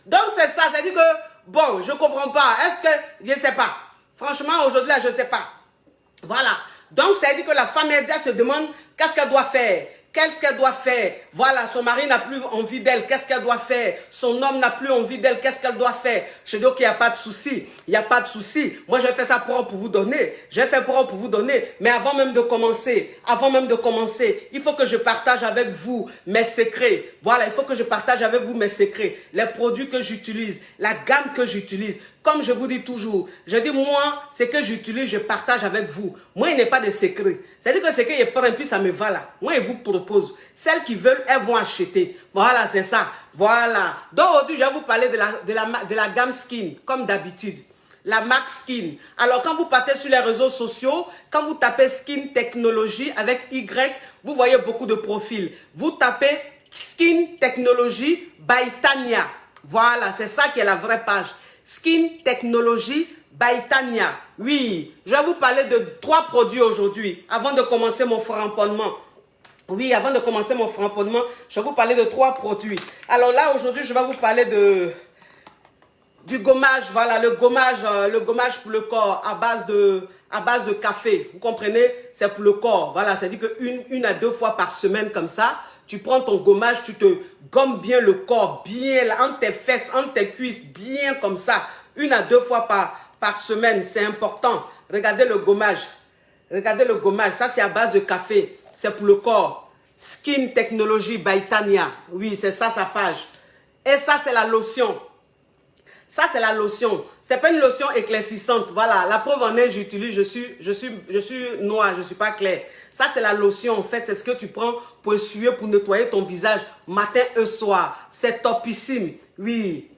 Donc c'est ça, c'est-à-dire que, bon, je ne comprends pas. Est-ce que, je ne sais pas. Franchement, aujourd'hui, là, je ne sais pas. Voilà. Donc, ça veut dire que la femme média se demande qu'est-ce qu'elle doit faire. Qu'est-ce qu'elle doit faire? Voilà, son mari n'a plus envie d'elle. Qu'est-ce qu'elle doit faire? Son homme n'a plus envie d'elle. Qu'est-ce qu'elle doit faire? Je dis, ok, il n'y a pas de souci. Il n'y a pas de souci. Moi, je fais ça pour vous donner. J'ai fait pour vous donner. Mais avant même de commencer, il faut que je partage avec vous mes secrets. Voilà, il faut que je partage avec vous mes secrets. Les produits que j'utilise, la gamme que j'utilise. Comme je vous dis toujours, je dis moi, ce que j'utilise, je partage avec vous. Moi, il n'est pas de secret. C'est-à-dire que ce que je prends, puis ça me va là. Moi, je vous propose. Celles qui veulent, elles vont acheter. Voilà, c'est ça. Voilà. Donc aujourd'hui, je vais vous parler de la gamme Skin, comme d'habitude. La marque Skin. Alors, quand vous partez sur les réseaux sociaux, quand vous tapez Skin Technologie avec Y, vous voyez beaucoup de profils. Vous tapez Skin Technologie by Tania. Voilà, c'est ça qui est la vraie page. Skin Technologie by Tania. Oui, je vais vous parler de 3 produits aujourd'hui avant de commencer mon framponnement. Oui, avant de commencer mon framponnement, je vais vous parler de 3 produits. Alors là, aujourd'hui, je vais vous parler du gommage. Voilà, le gommage pour le corps à base de café. Vous comprenez? C'est pour le corps. Voilà, c'est-à-dire que une à 2 fois par semaine comme ça, tu prends ton gommage, tu te gommes bien le corps, bien là, entre tes fesses, entre tes cuisses, bien comme ça. 1 à 2 fois par semaine, c'est important. Regardez le gommage. Regardez le gommage, ça c'est à base de café. C'est pour le corps. Skin Technologie by Tania. Oui, c'est ça sa page. Et ça c'est la lotion. Ça, c'est la lotion. Ce n'est pas une lotion éclaircissante. Voilà, la preuve en est, j'utilise, je suis noire, je ne suis pas claire. Ça, c'est la lotion. En fait, c'est ce que tu prends pour essuyer, pour nettoyer ton visage matin et soir. C'est topissime. Oui.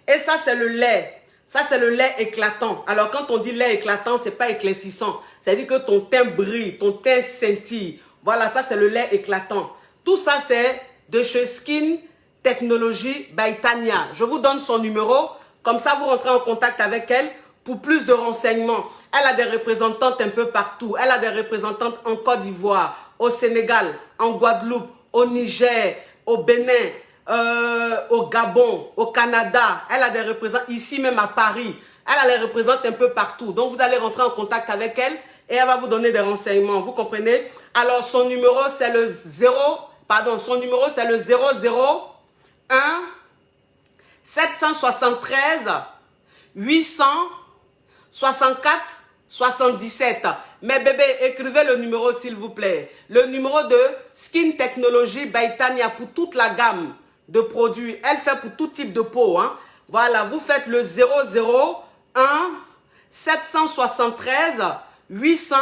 Et ça, c'est le lait. Ça, c'est le lait éclatant. Alors, quand on dit lait éclatant, ce n'est pas éclaircissant. C'est-à-dire que ton teint brille, ton teint scintille. Voilà, ça, c'est le lait éclatant. Tout ça, c'est de chez Skin Technologie by Tania. Je vous donne son numéro. Comme ça, vous rentrez en contact avec elle pour plus de renseignements. Elle a des représentantes un peu partout. Elle a des représentantes en Côte d'Ivoire, au Sénégal, en Guadeloupe, au Niger, au Bénin, au Gabon, au Canada. Elle a des représentants ici même à Paris. Elle a les représente un peu partout. Donc, vous allez rentrer en contact avec elle et elle va vous donner des renseignements. Vous comprenez? Alors, son numéro, c'est le 001 773 800 64 77. Mais bébé, écrivez le numéro s'il vous plaît. Le numéro de Skin Technologie by Tania pour toute la gamme de produits. Elle fait pour tout type de peau. Hein. Voilà, vous faites le 001 773 800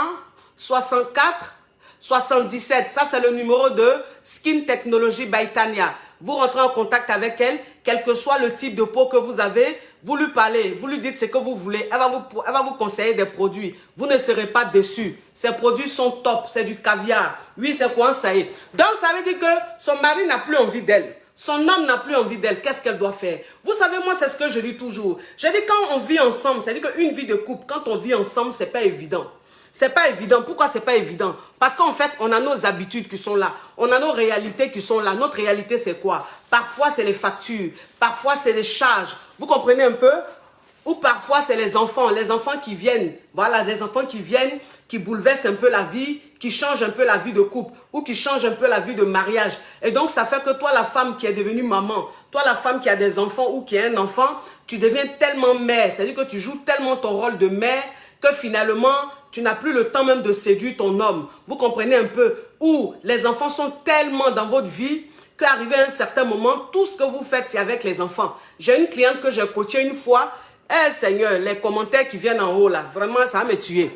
64 77. Ça, c'est le numéro de Skin Technologie by Tania. Vous rentrez en contact avec elle, quel que soit le type de peau que vous avez, vous lui parlez, vous lui dites ce que vous voulez, elle va vous conseiller des produits. Vous ne serez pas déçus. Ces produits sont top, c'est du caviar. Oui, c'est quoi ça y est. Donc, ça veut dire que son mari n'a plus envie d'elle. Son homme n'a plus envie d'elle. Qu'est-ce qu'elle doit faire? Vous savez, moi, c'est ce que je dis toujours. Je dis quand on vit ensemble, c'est-à-dire qu'une vie de couple, quand on vit ensemble, c'est pas évident. C'est pas évident. Pourquoi c'est pas évident? Parce qu'en fait, on a nos habitudes qui sont là. On a nos réalités qui sont là. Notre réalité, c'est quoi? Parfois, c'est les factures. Parfois, c'est les charges. Vous comprenez un peu? Ou parfois, c'est les enfants. Les enfants qui viennent. Voilà, les enfants qui viennent, qui bouleversent un peu la vie, qui changent un peu la vie de couple ou qui changent un peu la vie de mariage. Et donc, ça fait que toi, la femme qui est devenue maman, toi, la femme qui a des enfants ou qui a un enfant, tu deviens tellement mère. C'est-à-dire que tu joues tellement ton rôle de mère que finalement, tu n'as plus le temps même de séduire ton homme. Vous comprenez un peu? Ou les enfants sont tellement dans votre vie qu'arrivé à un certain moment, tout ce que vous faites, c'est avec les enfants. J'ai une cliente que j'ai coachée une fois. Eh Seigneur, les commentaires qui viennent en haut là, vraiment, ça va me tuer.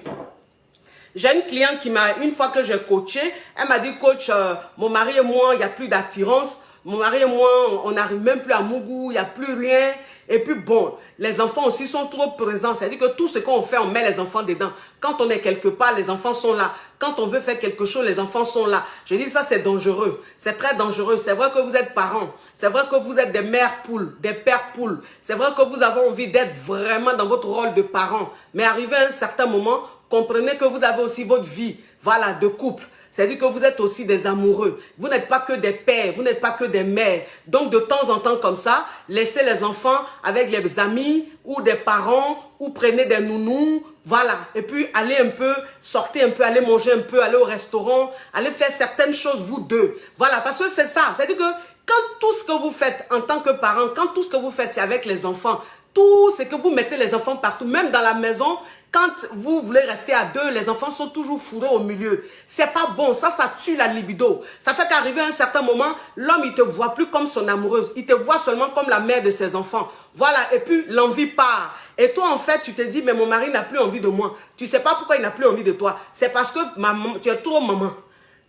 J'ai une cliente qui m'a, une fois que j'ai coaché, elle m'a dit, coach, mon mari et moi, il n'y a plus d'attirance. Mon mari et moi, on n'arrive même plus à Mougou, il n'y a plus rien. Et puis bon, les enfants aussi sont trop présents. C'est-à-dire que tout ce qu'on fait, on met les enfants dedans. Quand on est quelque part, les enfants sont là. Quand on veut faire quelque chose, les enfants sont là. Je dis ça, c'est dangereux. C'est très dangereux. C'est vrai que vous êtes parents. C'est vrai que vous êtes des mères poules, des pères poules. C'est vrai que vous avez envie d'être vraiment dans votre rôle de parent. Mais arrivé à un certain moment, comprenez que vous avez aussi votre vie, voilà, de couple. C'est-à-dire que vous êtes aussi des amoureux. Vous n'êtes pas que des pères, vous n'êtes pas que des mères. Donc, de temps en temps, comme ça, laissez les enfants avec les amis ou des parents ou prenez des nounous. Voilà. Et puis, allez un peu, sortez un peu, allez manger un peu, allez au restaurant, allez faire certaines choses, vous deux. Voilà, parce que c'est ça. C'est-à-dire que quand tout ce que vous faites en tant que parent, quand tout ce que vous faites, c'est avec les enfants, tout ce que vous mettez les enfants partout, même dans la maison, quand vous voulez rester à deux, les enfants sont toujours fourrés au milieu. C'est pas bon, ça tue la libido. Ça fait qu'arrivé à un certain moment, l'homme, il te voit plus comme son amoureuse. Il te voit seulement comme la mère de ses enfants. Voilà, et puis l'envie part. Et toi, en fait, tu te dis, mais mon mari n'a plus envie de moi. Tu sais pas pourquoi il n'a plus envie de toi. C'est parce que maman, tu es trop maman.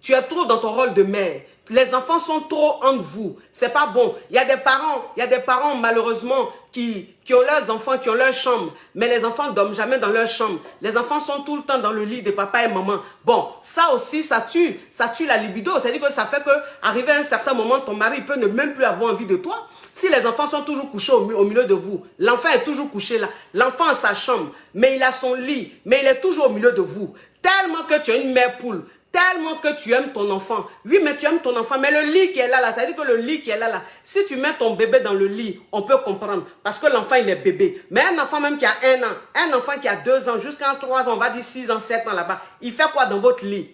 Tu es trop dans ton rôle de mère. Les enfants sont trop entre vous. C'est pas bon. Il y a des parents malheureusement qui ont leurs enfants, qui ont leur chambre. Mais les enfants ne dorment jamais dans leur chambre. Les enfants sont tout le temps dans le lit de papa et maman. Bon, ça aussi, ça tue la libido. C'est-à-dire que ça fait que, arrivé à un certain moment, ton mari peut ne même plus avoir envie de toi. Si les enfants sont toujours couchés au milieu de vous, l'enfant est toujours couché là. L'enfant a sa chambre, mais il a son lit, mais il est toujours au milieu de vous. Tellement que tu es une mère poule. Tellement que tu aimes ton enfant. Oui, mais tu aimes ton enfant. Mais le lit qui est là, ça veut dire que le lit qui est là, si tu mets ton bébé dans le lit, on peut comprendre. Parce que l'enfant, il est bébé. Mais un enfant même qui a 1 an, un enfant qui a 2 ans, jusqu'à 3 ans, on va dire 6 ans, 7 ans là-bas, il fait quoi dans votre lit?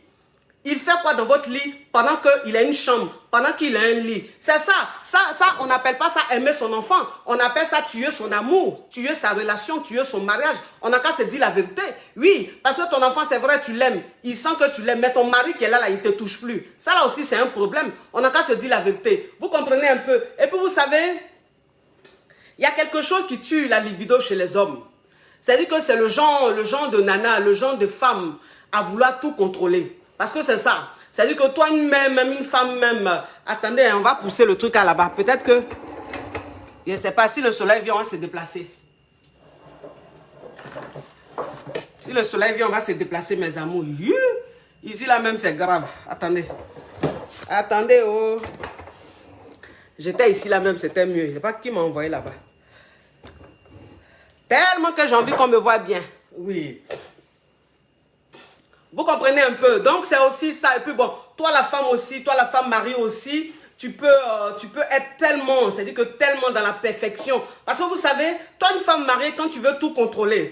Il fait quoi dans votre lit pendant qu'il a une chambre, pendant qu'il a un lit? C'est ça. Ça, on n'appelle pas ça aimer son enfant. On appelle ça tuer son amour, tuer sa relation, tuer son mariage. On n'a qu'à se dire la vérité. Oui, parce que ton enfant, c'est vrai, tu l'aimes. Il sent que tu l'aimes. Mais ton mari qui est là, il ne te touche plus. Ça, là aussi, c'est un problème. On n'a qu'à se dire la vérité. Vous comprenez un peu? Et puis, vous savez, il y a quelque chose qui tue la libido chez les hommes. C'est-à-dire que c'est le genre de nana, le genre de femme à vouloir tout contrôler. Parce que c'est ça. C'est-à-dire que toi, même une femme même... Attendez, on va pousser le truc à là-bas. Peut-être que... Je ne sais pas si le soleil vient, on va se déplacer. Si le soleil vient, on va se déplacer, mes amours. Ici, là même, c'est grave. Attendez. Attendez, oh. J'étais ici, là même, c'était mieux. Je ne sais pas qui m'a envoyé là-bas. Tellement que j'ai envie qu'on me voit bien. Oui. Vous comprenez un peu? Donc, c'est aussi ça. Et puis, bon, toi, la femme aussi, toi, la femme mariée aussi, tu peux être tellement, c'est-à-dire que tellement dans la perfection. Parce que vous savez, toi, une femme mariée, quand tu veux tout contrôler,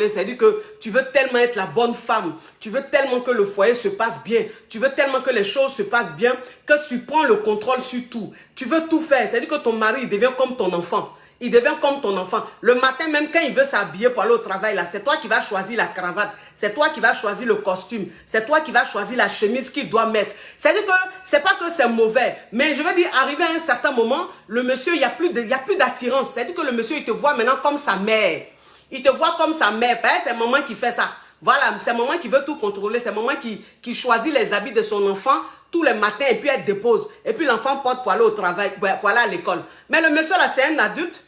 c'est-à-dire que tu veux tellement être la bonne femme, tu veux tellement que le foyer se passe bien, tu veux tellement que les choses se passent bien, que tu prends le contrôle sur tout. Tu veux tout faire, c'est-à-dire que ton mari devient comme ton enfant. Il devient comme ton enfant. Le matin, même quand il veut s'habiller pour aller au travail, là, c'est toi qui vas choisir la cravate. C'est toi qui vas choisir le costume. C'est toi qui vas choisir la chemise qu'il doit mettre. C'est-à-dire que c'est pas que c'est mauvais. Mais je veux dire, arrivé à un certain moment, le monsieur, il n'y a plus d'attirance. C'est-à-dire que le monsieur, il te voit maintenant comme sa mère. Il te voit comme sa mère. C'est maman qui fait ça. Voilà, c'est maman qui veut tout contrôler. C'est maman qui choisit les habits de son enfant tous les matins et puis elle dépose. Et puis l'enfant porte pour aller au travail, pour aller à l'école. Mais le monsieur là, c'est un adulte.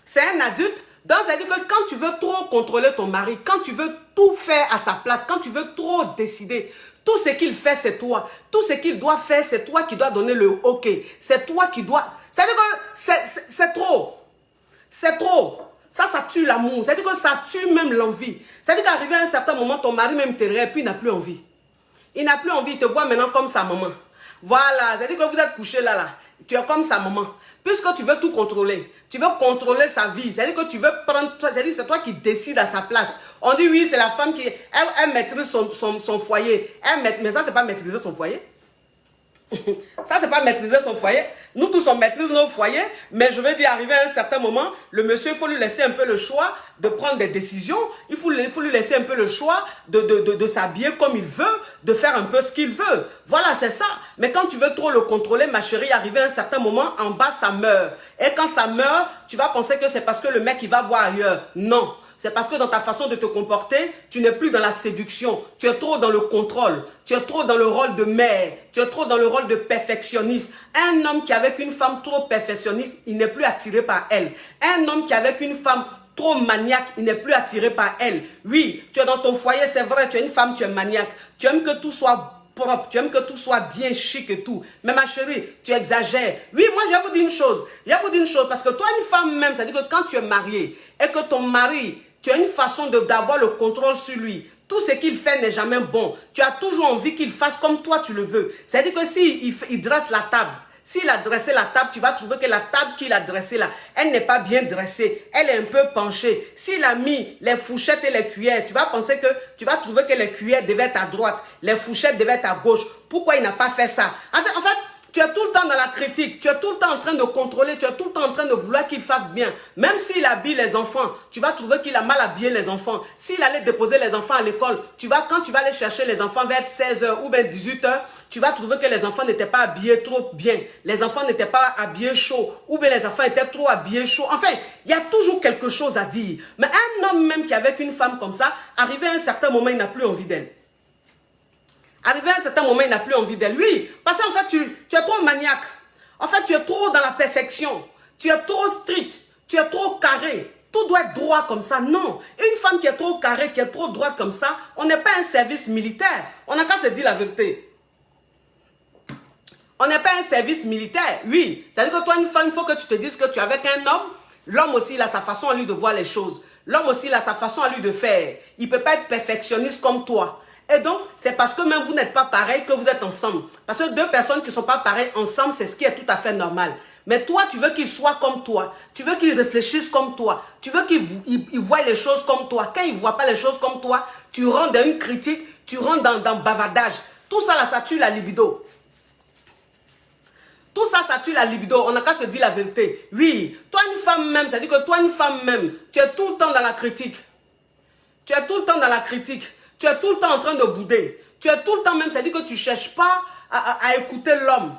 C'est un adulte, donc ça veut dire que quand tu veux trop contrôler ton mari, quand tu veux tout faire à sa place, quand tu veux trop décider, tout ce qu'il fait c'est toi, tout ce qu'il doit faire c'est toi qui dois donner le OK, c'est toi qui dois, ça veut dire que c'est trop, c'est trop, ça tue l'amour, ça veut dire que ça tue même l'envie, ça veut dire qu'arrivé à un certain moment ton mari même te rêve puis il n'a plus envie, il n'a plus envie, il te voit maintenant comme sa maman, voilà, ça veut dire que vous êtes couché là, tu es comme sa maman. Puisque tu veux tout contrôler, tu veux contrôler sa vie, c'est-à-dire que tu veux prendre, c'est-à-dire c'est toi qui décides à sa place. On dit oui, c'est la femme qui, elle maîtrise son foyer. Mais ça, c'est pas maîtriser son foyer. Ça, c'est pas maîtriser son foyer. Nous tous, on maîtrise nos foyers, mais je veux dire, arrivé à un certain moment, le monsieur, il faut lui laisser un peu le choix de prendre des décisions. Il faut lui laisser un peu le choix de s'habiller comme il veut, de faire un peu ce qu'il veut. Voilà, c'est ça. Mais quand tu veux trop le contrôler, ma chérie, arrivé à un certain moment, en bas, ça meurt. Et quand ça meurt, tu vas penser que c'est parce que le mec, il va voir ailleurs. Non. C'est parce que dans ta façon de te comporter, tu n'es plus dans la séduction. Tu es trop dans le contrôle. Tu es trop dans le rôle de mère. Tu es trop dans le rôle de perfectionniste. Un homme qui est avec une femme trop perfectionniste, il n'est plus attiré par elle. Un homme qui est avec une femme trop maniaque, il n'est plus attiré par elle. Oui, tu es dans ton foyer, c'est vrai, tu es une femme, tu es maniaque. Tu aimes que tout soit propre, tu aimes que tout soit bien chic et tout. Mais ma chérie, tu exagères. Oui, moi, je vais vous dire une chose. Je vais vous dire une chose, parce que toi, une femme même, c'est-à-dire que quand tu es mariée et que ton mari, tu as une façon d'avoir le contrôle sur lui. Tout ce qu'il fait n'est jamais bon. Tu as toujours envie qu'il fasse comme toi tu le veux. C'est-à-dire que s'il dresse la table, s'il a dressé la table, tu vas trouver que la table qu'il a dressée là, elle n'est pas bien dressée. Elle est un peu penchée. S'il a mis les fourchettes et les cuillères, tu vas penser que, tu vas trouver que les cuillères devaient être à droite, les fourchettes devaient être à gauche. Pourquoi il n'a pas fait ça? En fait, tu es tout le temps dans la critique, tu es tout le temps en train de contrôler, tu es tout le temps en train de vouloir qu'il fasse bien. Même s'il habille les enfants, tu vas trouver qu'il a mal habillé les enfants. S'il allait déposer les enfants à l'école, quand tu vas aller chercher les enfants vers 16h ou vers 18h, tu vas trouver que les enfants n'étaient pas habillés trop bien. Les enfants n'étaient pas habillés chaud, ou bien les enfants étaient trop habillés chaud. Enfin, il y a toujours quelque chose à dire. Mais un homme même qui est avec une femme comme ça, arrivé à un certain moment, il n'a plus envie d'elle. Arrivé à un certain moment, il n'a plus envie d'elle. Oui, parce qu'en fait, tu es trop maniaque. En fait, tu es trop dans la perfection. Tu es trop strict. Tu es trop carré. Tout doit être droit comme ça. Non. Une femme qui est trop carrée, qui est trop droite comme ça, on n'est pas un service militaire. On n'a qu'à se dire la vérité. On n'est pas un service militaire. Oui. C'est-à-dire que toi, une femme, il faut que tu te dises que tu es avec un homme. L'homme aussi, il a sa façon à lui de voir les choses. L'homme aussi, il a sa façon à lui de faire. Il ne peut pas être perfectionniste comme toi. Et donc, c'est parce que même vous n'êtes pas pareil que vous êtes ensemble. Parce que deux personnes qui ne sont pas pareilles ensemble, c'est ce qui est tout à fait normal. Mais toi, tu veux qu'il soit comme toi. Tu veux qu'il réfléchisse comme toi. Tu veux qu'il voie les choses comme toi. Quand il ne voit pas les choses comme toi, tu rentres dans une critique, tu rentres dans bavardage. Tout ça, là, ça tue la libido. Tout ça, ça tue la libido. On n'a qu'à se dire la vérité. Oui, toi, une femme même, ça dit que toi, une femme même, tu es tout le temps dans la critique. Tu es tout le temps dans la critique. Tu es tout le temps en train de bouder. Tu es tout le temps même, c'est-à-dire que tu ne cherches pas à écouter l'homme.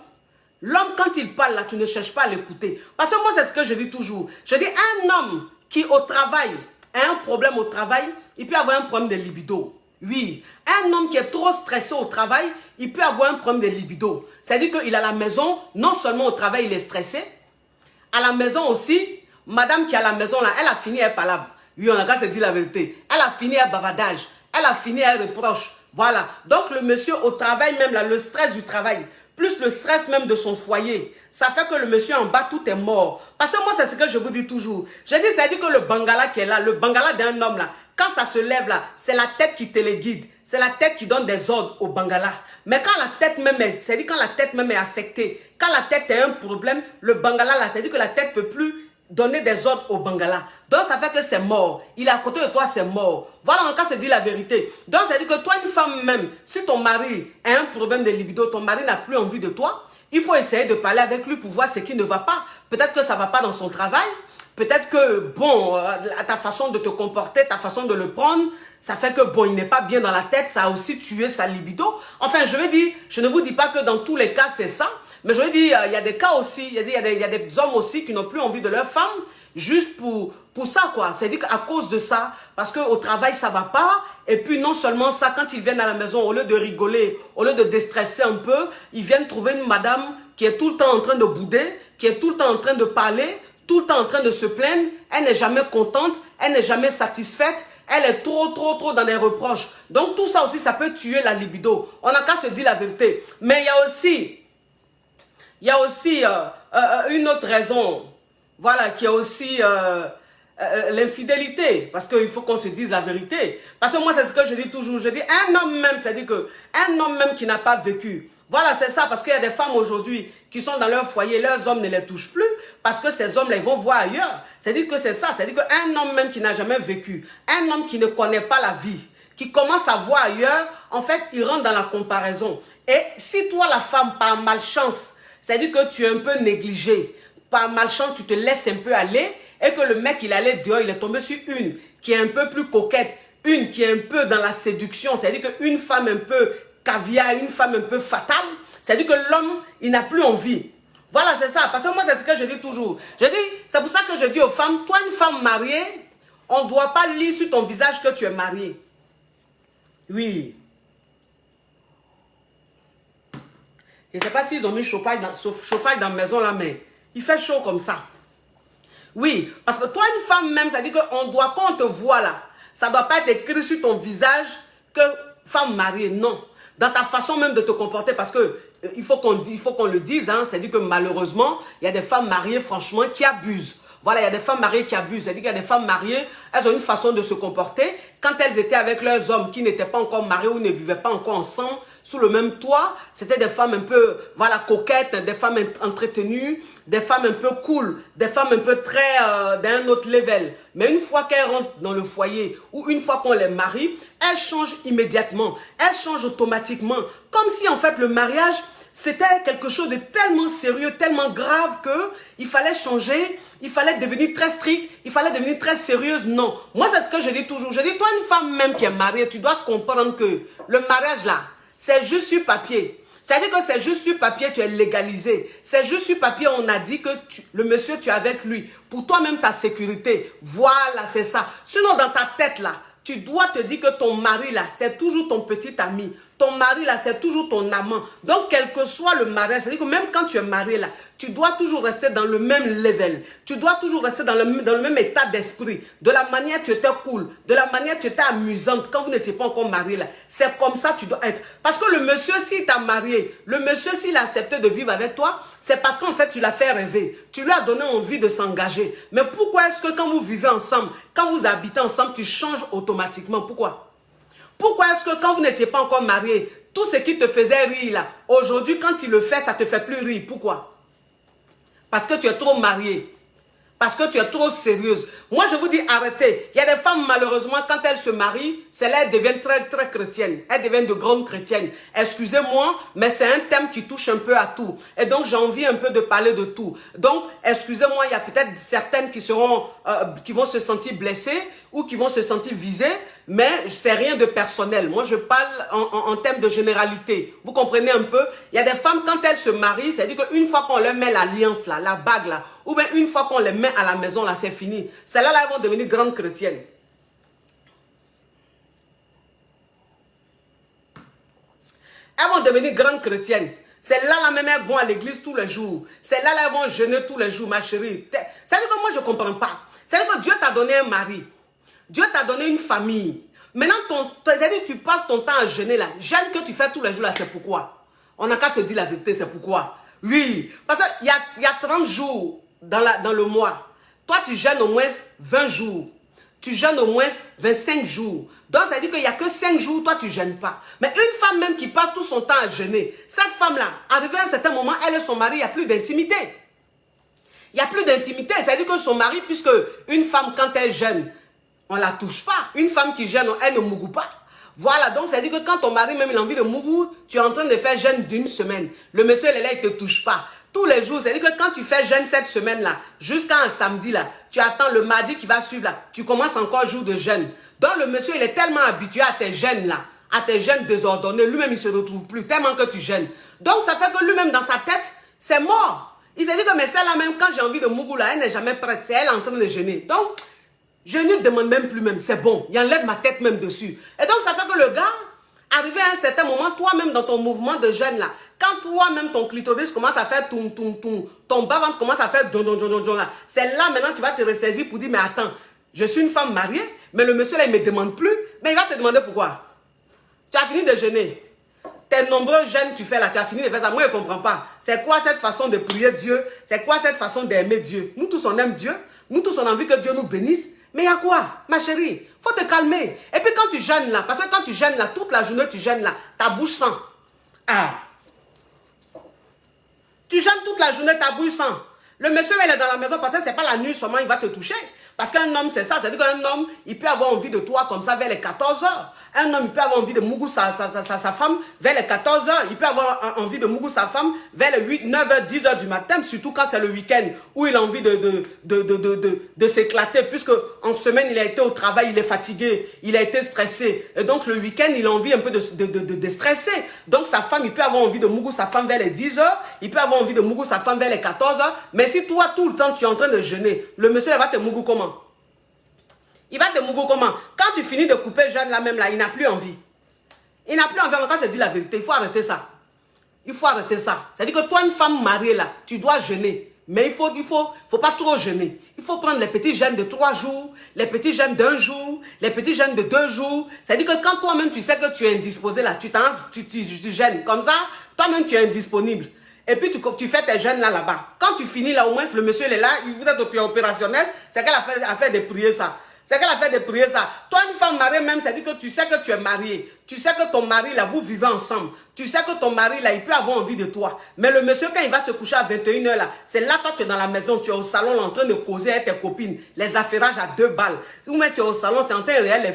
L'homme, quand il parle là, tu ne cherches pas à l'écouter. Parce que moi, c'est ce que je dis toujours. Je dis, un homme qui au travail a un problème au travail, il peut avoir un problème de libido. Oui, un homme qui est trop stressé au travail, il peut avoir un problème de libido. C'est-à-dire qu'il a la maison, non seulement au travail, il est stressé, à la maison aussi, madame qui est à la maison là, elle a fini à palabre. Oui, on a qu'à se dire la vérité. Elle a fini à bavardage. Elle a fini à reproche. Voilà. Donc, le monsieur au travail, même là, le stress du travail, plus le stress même de son foyer, ça fait que le monsieur en bas, tout est mort. Parce que moi, c'est ce que je vous dis toujours. Je dis, ça dit que le bangala qui est là, le bangala d'un homme là, quand ça se lève là, c'est la tête qui téléguide. C'est la tête qui donne des ordres au bangala. Mais quand la tête même est, c'est-à-dire quand la tête même est affectée, quand la tête a un problème, le bangala là, c'est-à-dire que la tête ne peut plus donner des ordres au bangala. Donc ça fait que c'est mort. Il est à côté de toi, c'est mort. Voilà, on cas se dit la vérité. Donc ça dit que toi, une femme même, si ton mari a un problème de libido, ton mari n'a plus envie de toi, il faut essayer de parler avec lui pour voir ce qui ne va pas. Peut-être que ça ne va pas dans son travail. Peut-être que, bon, ta façon de te comporter, ta façon de le prendre, ça fait que, bon, il n'est pas bien dans la tête, ça a aussi tué sa libido. Enfin, je veux dire, je ne vous dis pas que dans tous les cas, c'est ça. Mais je veux dire, il y a des cas aussi, il y a des hommes aussi qui n'ont plus envie de leur femme, juste pour ça, quoi. C'est-à-dire qu'à cause de ça, parce qu'au travail, ça ne va pas. Et puis, non seulement ça, quand ils viennent à la maison, au lieu de rigoler, au lieu de déstresser un peu, ils viennent trouver une madame qui est tout le temps en train de bouder, qui est tout le temps en train de parler, tout le temps en train de se plaindre. Elle n'est jamais contente, elle n'est jamais satisfaite. Elle est trop dans les reproches. Donc, tout ça aussi, ça peut tuer la libido. On n'a qu'à se dire la vérité. Mais il y a aussi une autre raison, voilà, qui est aussi l'infidélité. Parce qu'il faut qu'on se dise la vérité. Parce que moi, c'est ce que je dis toujours. Je dis, un homme même, c'est-à-dire qu'un homme même qui n'a pas vécu. Voilà, c'est ça. Parce qu'il y a des femmes aujourd'hui qui sont dans leur foyer, leurs hommes ne les touchent plus. Parce que ces hommes-là, ils vont voir ailleurs. C'est-à-dire que c'est ça. C'est-à-dire qu'un homme même qui n'a jamais vécu, un homme qui ne connaît pas la vie, qui commence à voir ailleurs, en fait, il rentre dans la comparaison. Et si toi, la femme, par malchance, c'est-à-dire que tu es un peu négligé. Par malchance, tu te laisses un peu aller et que le mec, il allait dehors, il est tombé sur une qui est un peu plus coquette, une qui est un peu dans la séduction, c'est-à-dire qu'une femme un peu caviar, une femme un peu fatale, c'est-à-dire que l'homme, il n'a plus envie. Voilà, c'est ça. Parce que moi, c'est ce que je dis toujours. Je dis, c'est pour ça que je dis aux femmes, toi, une femme mariée, on ne doit pas lire sur ton visage que tu es mariée. Oui. Je ne sais pas s'ils ont mis chauffage dans la maison là, mais il fait chaud comme ça. Oui, parce que toi, une femme même, ça dit qu'on doit, quand on te voit là, ça ne doit pas être écrit sur ton visage que femme mariée, non. Dans ta façon même de te comporter, parce que il faut qu'on le dise, hein, c'est-à-dire que malheureusement, il y a des femmes mariées, franchement, qui abusent. Voilà, il y a des femmes mariées qui abusent. C'est-à-dire qu'il y a des femmes mariées, elles ont une façon de se comporter. Quand elles étaient avec leurs hommes qui n'étaient pas encore mariés ou ne vivaient pas encore ensemble, sous le même toit, c'était des femmes un peu, voilà, coquettes, des femmes entretenues, des femmes un peu cool, des femmes un peu très d'un autre level. Mais une fois qu'elles rentrent dans le foyer ou une fois qu'on les marie, elles changent immédiatement. Elles changent automatiquement. Comme si en fait le mariage, c'était quelque chose de tellement sérieux, tellement grave qu'il fallait changer, il fallait devenir très strict, il fallait devenir très sérieuse. Non. Moi, c'est ce que je dis toujours. Je dis, toi, une femme même qui est mariée, tu dois comprendre que le mariage là, c'est juste sur papier. C'est-à-dire que c'est juste sur papier, tu es légalisé. C'est juste sur papier, on a dit que le monsieur, tu es avec lui. Pour toi-même, ta sécurité. Voilà, c'est ça. Sinon, dans ta tête là, tu dois te dire que ton mari là, c'est toujours ton petit ami. Ton mari là, c'est toujours ton amant. Donc, quel que soit le mariage, c'est-à-dire que même quand tu es marié là, tu dois toujours rester dans le même level. Tu dois toujours rester dans le même état d'esprit. De la manière tu étais cool, de la manière tu étais amusante quand vous n'étiez pas encore marié là. C'est comme ça que tu dois être. Parce que le monsieur, s'il t'a marié, le monsieur, s'il a accepté de vivre avec toi, c'est parce qu'en fait, tu l'as fait rêver. Tu lui as donné envie de s'engager. Mais pourquoi est-ce que quand vous vivez ensemble, quand vous habitez ensemble, tu changes automatiquement? Pourquoi? Pourquoi est-ce que quand vous n'étiez pas encore marié, tout ce qui te faisait rire là, aujourd'hui quand il le fait, ça ne te fait plus rire? Pourquoi? Parce que tu es trop marié. Parce que tu es trop sérieuse. Moi, je vous dis, arrêtez. Il y a des femmes, malheureusement, quand elles se marient, celles-là, elles deviennent très, très chrétiennes. Elles deviennent de grandes chrétiennes. Excusez-moi, mais c'est un thème qui touche un peu à tout. Et donc, j'ai envie un peu de parler de tout. Donc, excusez-moi, il y a peut-être certaines qui vont se sentir blessées ou qui vont se sentir visées, mais c'est rien de personnel. Moi, je parle en termes de généralité. Vous comprenez un peu? Il y a des femmes, quand elles se marient, c'est-à-dire qu'une fois qu'on leur met l'alliance, là, la bague, là, ou bien une fois qu'on les met à la maison, là, c'est fini. Celles-là, là, elles vont devenir grandes chrétiennes. Elles vont devenir grandes chrétiennes. Celles-là, là, même, elles vont à l'église tous les jours. Celles-là, là, elles vont jeûner tous les jours, ma chérie. C'est-à-dire que moi, je ne comprends pas. C'est-à-dire que Dieu t'a donné un mari. Dieu t'a donné une famille. Maintenant, c'est-à-dire que tu passes ton temps à jeûner, là. Jeûne que tu fais tous les jours, là, c'est pourquoi? On n'a qu'à se dire la vérité, c'est pourquoi? Oui, parce qu'il y a 30 jours dans le mois. Toi, tu jeûnes au moins 20 jours. Tu jeûnes au moins 25 jours. Donc, ça veut dire qu'il n'y a que 5 jours, toi, tu ne jeûnes pas. Mais une femme même qui passe tout son temps à jeûner, cette femme-là, arrivée à un certain moment, elle et son mari, il n'y a plus d'intimité. Il n'y a plus d'intimité. C'est-à-dire que son mari, puisque une femme, quand elle jeûne, on ne la touche pas. Une femme qui jeûne, elle ne mougou pas. Voilà, donc ça veut dire que quand ton mari même il a envie de mougou, tu es en train de faire jeûne d'une semaine. Le monsieur, il est là, il ne te touche pas. Tous les jours, c'est-à-dire que quand tu fais jeûne cette semaine-là, jusqu'à un samedi, là, tu attends le mardi qui va suivre, là, tu commences encore jour de jeûne. Donc le monsieur, il est tellement habitué à tes jeûnes, là, à tes jeûnes désordonnés, lui-même, il ne se retrouve plus, tellement que tu jeûnes. Donc ça fait que lui-même, dans sa tête, c'est mort. Il s'est dit que mais celle-là même, quand j'ai envie de mougou, là, elle n'est jamais prête, c'est elle en train de jeûner. Donc, je ne demande même plus même, c'est bon, il enlève ma tête même dessus. Et donc ça fait que le gars, arrivé à un certain moment, toi-même dans ton mouvement de jeûne là, quand toi-même ton clitoris commence à faire ton bas-ventre commence à faire là, c'est là maintenant tu vas te ressaisir pour dire mais attends, je suis une femme mariée, mais le monsieur là il ne me demande plus, mais il va te demander pourquoi. Tu as fini de jeûner. Tes nombreux jeûnes tu fais là, tu as fini de faire ça, moi je ne comprends pas. C'est quoi cette façon de prier Dieu? C'est quoi cette façon d'aimer Dieu? Nous tous on aime Dieu, nous tous on a envie que Dieu nous bénisse. Mais il y a quoi, ma chérie? Faut te calmer. Et puis quand tu jeûnes là, parce que quand tu jeûnes là, toute la journée tu jeûnes là, ta bouche sent. Ah. Tu jeûnes toute la journée, ta bouche sent. Le monsieur, il est dans la maison parce que ce n'est pas la nuit seulement, il va te toucher. Parce qu'un homme, c'est ça. C'est-à-dire qu'un homme, il peut avoir envie de toi comme ça vers les 14 heures. Un homme, il peut avoir envie de mougou sa femme vers les 14 heures. Il peut avoir envie de mougou sa femme vers les 8, 9 heures, 10 heures du matin. Surtout quand c'est le week-end où il a envie de s'éclater. Puisque en semaine, il a été au travail, il est fatigué, il a été stressé. Et donc le week-end, il a envie un peu de stresser. Donc sa femme, il peut avoir envie de mougou sa femme vers les 10 heures. Il peut avoir envie de mougou sa femme vers les 14 heures. Mais si toi, tout le temps, tu es en train de jeûner, le monsieur, il va te mougou comment? Il va te mougou comment? Quand tu finis de couper jeûne là même là, il n'a plus envie. Il n'a plus envie, on va se dire la vérité. Il faut arrêter ça. Il faut arrêter ça. C'est-à-dire que toi, une femme mariée là, tu dois jeûner. Mais il faut pas trop jeûner. Il faut prendre les petits jeûnes de 3 jours, les petits jeûnes d'1 jour, les petits jeûnes de 2 jours. C'est-à-dire que quand toi-même tu sais que tu es indisposé là, tu jeûnes. Comme ça, toi-même tu es indisponible. Et puis tu fais tes jeûnes là-bas. Quand tu finis là, au moins que le monsieur il est là, vous êtes opérationnel, c'est qu'elle a fait de prier ça. C'est qu'elle a fait de prier ça. Toi, une femme mariée même, c'est dire que tu sais que tu es marié. Tu sais que ton mari, là, vous vivez ensemble. Tu sais que ton mari, là, il peut avoir envie de toi. Mais le monsieur, quand il va se coucher à 21 h, là, c'est là, toi, tu es dans la maison, tu es au salon, là, en train de causer avec tes copines. Les affairages à 2 balles. Ou même tu es au salon, c'est en train de regarder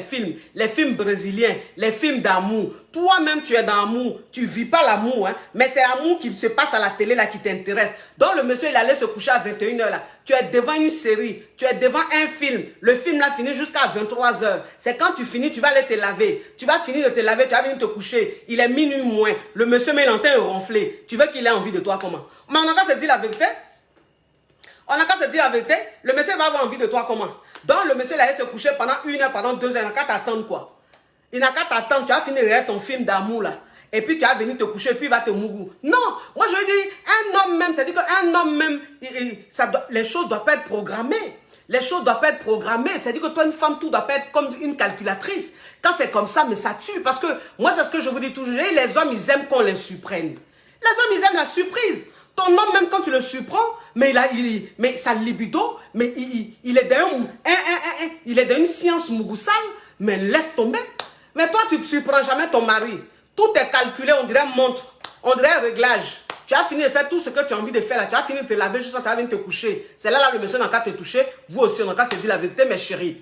les films brésiliens, les films d'amour. Toi-même, tu es dans l'amour. Tu ne vis pas l'amour, hein. Mais c'est l'amour qui se passe à la télé, là, qui t'intéresse. Donc, le monsieur, il allait se coucher à 21 h, là. Tu es devant une série. Tu es devant un film. Le film, là, finit jusqu'à 23 h. C'est quand tu finis, tu vas aller te laver. Tu vas finir de te laver, tu vas venir te coucher. Il est minuit moins. Le monsieur, mais il est en train de ronfler. Tu veux qu'il ait envie de toi comment? Mais on n'a qu'à se dire la vérité. On n'a qu'à se dire la vérité. Le monsieur va avoir envie de toi comment? Donc, le monsieur, il allait se coucher pendant 1 heure, pendant 2 heures. Il n'a qu'à t'attendre quoi? Il n'a qu'à t'attendre. Tu vas finir de regarder ton film d'amour là. Et puis tu vas venir te coucher, et puis il va te mourir. Non, moi je veux dire, un homme même, c'est-à-dire qu'un homme même, les choses ne doivent pas être programmées. Les choses ne doivent pas être programmées. C'est-à-dire que toi, une femme, tout ne doit pas être comme une calculatrice. Quand c'est comme ça, mais ça tue. Parce que moi, c'est ce que je vous dis toujours. Les hommes, ils aiment qu'on les surprenne. Les hommes, ils aiment la surprise. Ton homme, même quand tu le surprends, mais, mais sa libido, mais il est dans une science mougoussale, mais laisse tomber. Mais toi, tu ne surprends jamais ton mari. Tout est calculé, on dirait montre, on dirait réglage. Tu as fini de faire tout ce que tu as envie de faire là. Tu as fini de te laver juste quand tu as fini de te coucher. C'est là, le monsieur n'a qu'à te toucher. Vous aussi, on n'a qu'à se dire la vérité, mes chéris.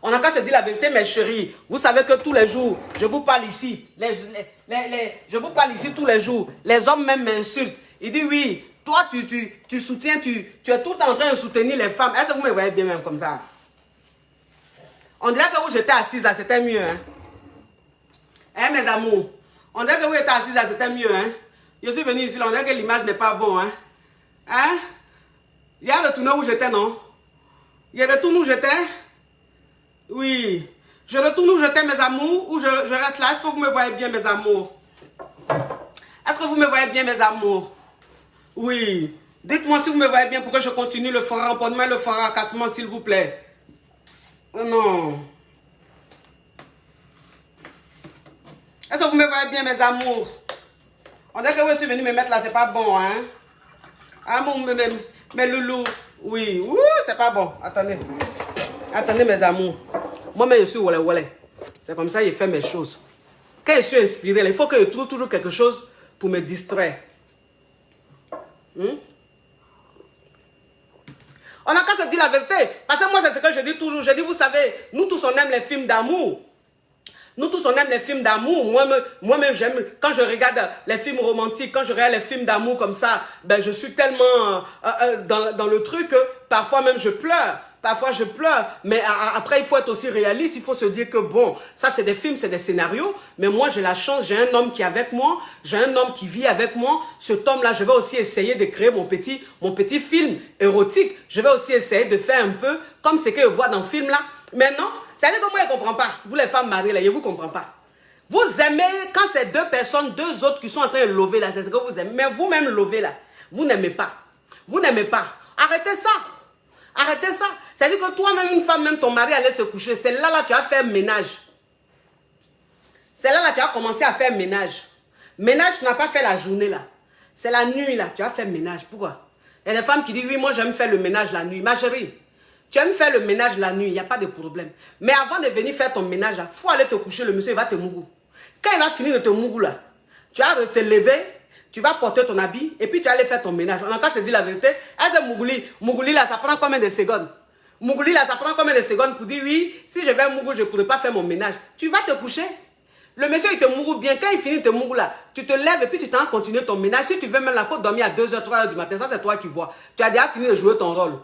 On n'a qu'à se dire la vérité, mes chéris. Vous savez que tous les jours, je vous parle ici. Je vous parle ici tous les jours. Les hommes même m'insultent. Ils disent oui, toi tu soutiens, tu es tout le temps en train de soutenir les femmes. Est-ce que vous me voyez bien même comme ça? On dirait que vous j'étais assise là, c'était mieux. Hein, mes amours? On dirait que vous étiez assise là, c'était mieux. Hein? Je suis venu ici, là, on dirait que l'image n'est pas bonne. Hein? Hein? Il y a retourné où j'étais, non? Il y a retourné où j'étais? Oui. Je retourne où j'étais, mes amours, ou je reste là? Est-ce que vous me voyez bien, mes amours? Est-ce que vous me voyez bien, mes amours? Oui. Dites-moi si vous me voyez bien pour que je continue le fort remportement et le fort racassement, s'il vous plaît. Oh non. Est-ce que vous me voyez bien, mes amours? On dirait que vous êtes venu me mettre là, c'est pas bon, hein? Ah, mes loulous. Oui, c'est pas bon. Attendez. Attendez, mes amours. Moi-même, je suis wale. C'est comme ça que je fais mes choses. Quand je suis inspiré, il faut que je trouve toujours quelque chose pour me distraire. On n'a qu'à se dire la vérité. Parce que moi, c'est ce que je dis toujours. Je dis, vous savez, nous tous, on aime les films d'amour. Nous tous, on aime les films d'amour. Moi-même, j'aime, quand je regarde les films romantiques, quand je regarde les films d'amour comme ça, ben, je suis tellement dans le truc que parfois même je pleure. Parfois, je pleure. Mais après, il faut être aussi réaliste. Il faut se dire que, bon, ça, c'est des films, c'est des scénarios. Mais moi, j'ai la chance, j'ai un homme qui est avec moi. J'ai un homme qui vit avec moi. Cet homme-là, je vais aussi essayer de créer mon petit film érotique. Je vais aussi essayer de faire un peu comme ce que je vois dans le film, là. Mais non, c'est-à-dire que moi, je ne comprends pas. Vous, les femmes mariées, là, je ne vous comprends pas. Vous aimez quand c'est deux personnes, deux autres qui sont en train de lever, là. C'est ce que vous aimez. Mais vous-même, lever, là, vous n'aimez pas. Vous n'aimez pas. Arrêtez ça. Arrêtez ça. C'est-à-dire que toi-même, une femme, même ton mari allait se coucher. C'est là, tu vas faire ménage. C'est là, tu vas commencer à faire ménage. Ménage, tu n'as pas fait la journée, là. C'est la nuit, là. Tu vas faire ménage. Pourquoi? Il y a des femmes qui disent, oui, moi, j'aime faire le ménage la nuit. Ma chérie, tu aimes faire le ménage la nuit, il n'y a pas de problème. Mais avant de venir faire ton ménage, il faut aller te coucher. Le monsieur, il va te mougou. Quand il va finir de te mougou, là, tu vas te lever. Tu vas porter ton habit et puis tu vas aller faire ton ménage. On a qu'à se dire la vérité. Est-ce que Mougouli là, ça prend combien de secondes? Mougouli là, ça prend combien de secondes pour dire oui, si je vais à Mougou, je ne pourrai pas faire mon ménage. Tu vas te coucher. Le monsieur, il te mougou bien. Quand il finit de te mougou là, tu te lèves et puis tu t'en continues ton ménage. Si tu veux même la faute dormir à 2 h, 3 h du matin, ça c'est toi qui vois. Tu as déjà fini de jouer ton rôle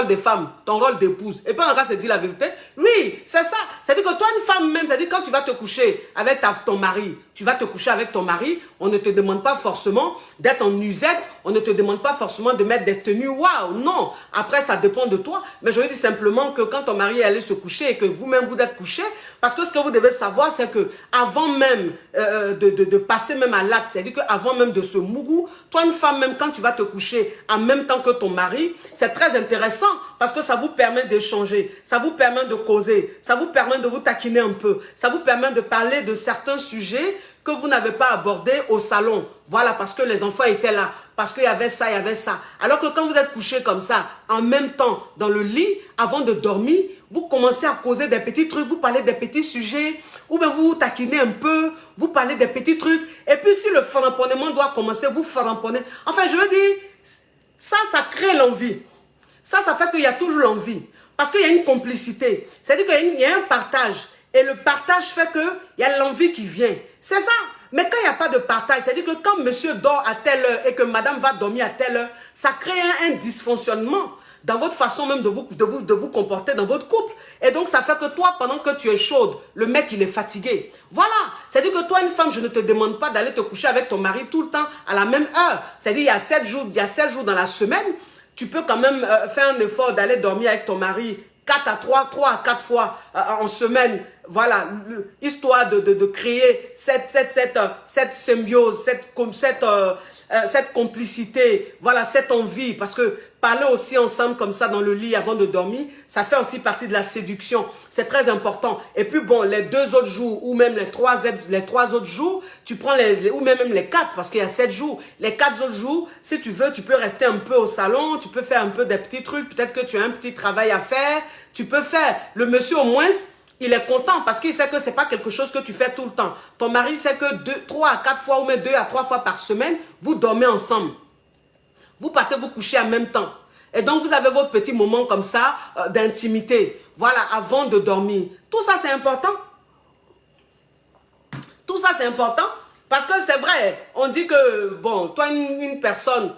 de femme, ton rôle d'épouse. Et puis on a qu'à se dire la vérité. Oui, c'est ça. C'est-à-dire que toi, une femme même, c'est-à-dire quand tu vas te coucher avec ton mari, tu vas te coucher avec ton mari, on ne te demande pas forcément d'être en nuisette, on ne te demande pas forcément de mettre des tenues, waouh, non. Après, ça dépend de toi. Mais je veux dire simplement que quand ton mari est allé se coucher et que vous-même vous êtes couché, parce que ce que vous devez savoir, c'est que avant même de passer même à l'acte, c'est-à-dire qu'avant même de se mougou, toi, une femme, même quand tu vas te coucher en même temps que ton mari, c'est très intéressant parce que ça vous permet d'échanger, ça vous permet de causer, ça vous permet de vous taquiner un peu, ça vous permet de parler de certains sujets que vous n'avez pas abordé au salon. Voilà, parce que les enfants étaient là, parce qu'il y avait ça, il y avait ça. Alors que quand vous êtes couché comme ça, en même temps, dans le lit, avant de dormir, vous commencez à causer des petits trucs, vous parlez des petits sujets, ou bien vous vous taquinez un peu, vous parlez des petits trucs. Et puis si le faramponnement doit commencer, vous faramponnez. Enfin, je veux dire, ça crée l'envie. Ça fait qu'il y a toujours l'envie. Parce qu'il y a une complicité. C'est-à-dire qu'il y a un partage. Et le partage fait qu'il y a l'envie qui vient. C'est ça. Mais quand il n'y a pas de partage, c'est-à-dire que quand monsieur dort à telle heure et que madame va dormir à telle heure, ça crée un dysfonctionnement dans votre façon même de vous comporter dans votre couple. Et donc, ça fait que toi, pendant que tu es chaude, le mec, il est fatigué. Voilà. C'est-à-dire que toi, une femme, je ne te demande pas d'aller te coucher avec ton mari tout le temps à la même heure. C'est-à-dire, il y a 7 jours dans la semaine. Tu peux quand même faire un effort d'aller dormir avec ton mari 3 à 4 fois en semaine. Voilà, histoire de créer cette symbiose, cette complicité, voilà, cette envie. Parce que parler aussi ensemble comme ça dans le lit avant de dormir, ça fait aussi partie de la séduction. C'est très important. Et puis bon, les 2 autres jours, ou même les 3 autres jours, tu prends ou même les 4, parce qu'il y a 7 jours. Les 4 autres jours, si tu veux, tu peux rester un peu au salon, tu peux faire un peu des petits trucs, peut-être que tu as un petit travail à faire, tu peux faire. Le monsieur au moins, il est content parce qu'il sait que ce n'est pas quelque chose que tu fais tout le temps. Ton mari sait que 3 à 4 fois ou même 2 à 3 fois par semaine, vous dormez ensemble. Vous partez vous coucher en même temps. Et donc, vous avez votre petit moment comme ça d'intimité. Voilà, avant de dormir. Tout ça, c'est important. Tout ça, c'est important. Parce que c'est vrai, on dit que, bon, toi, une personne,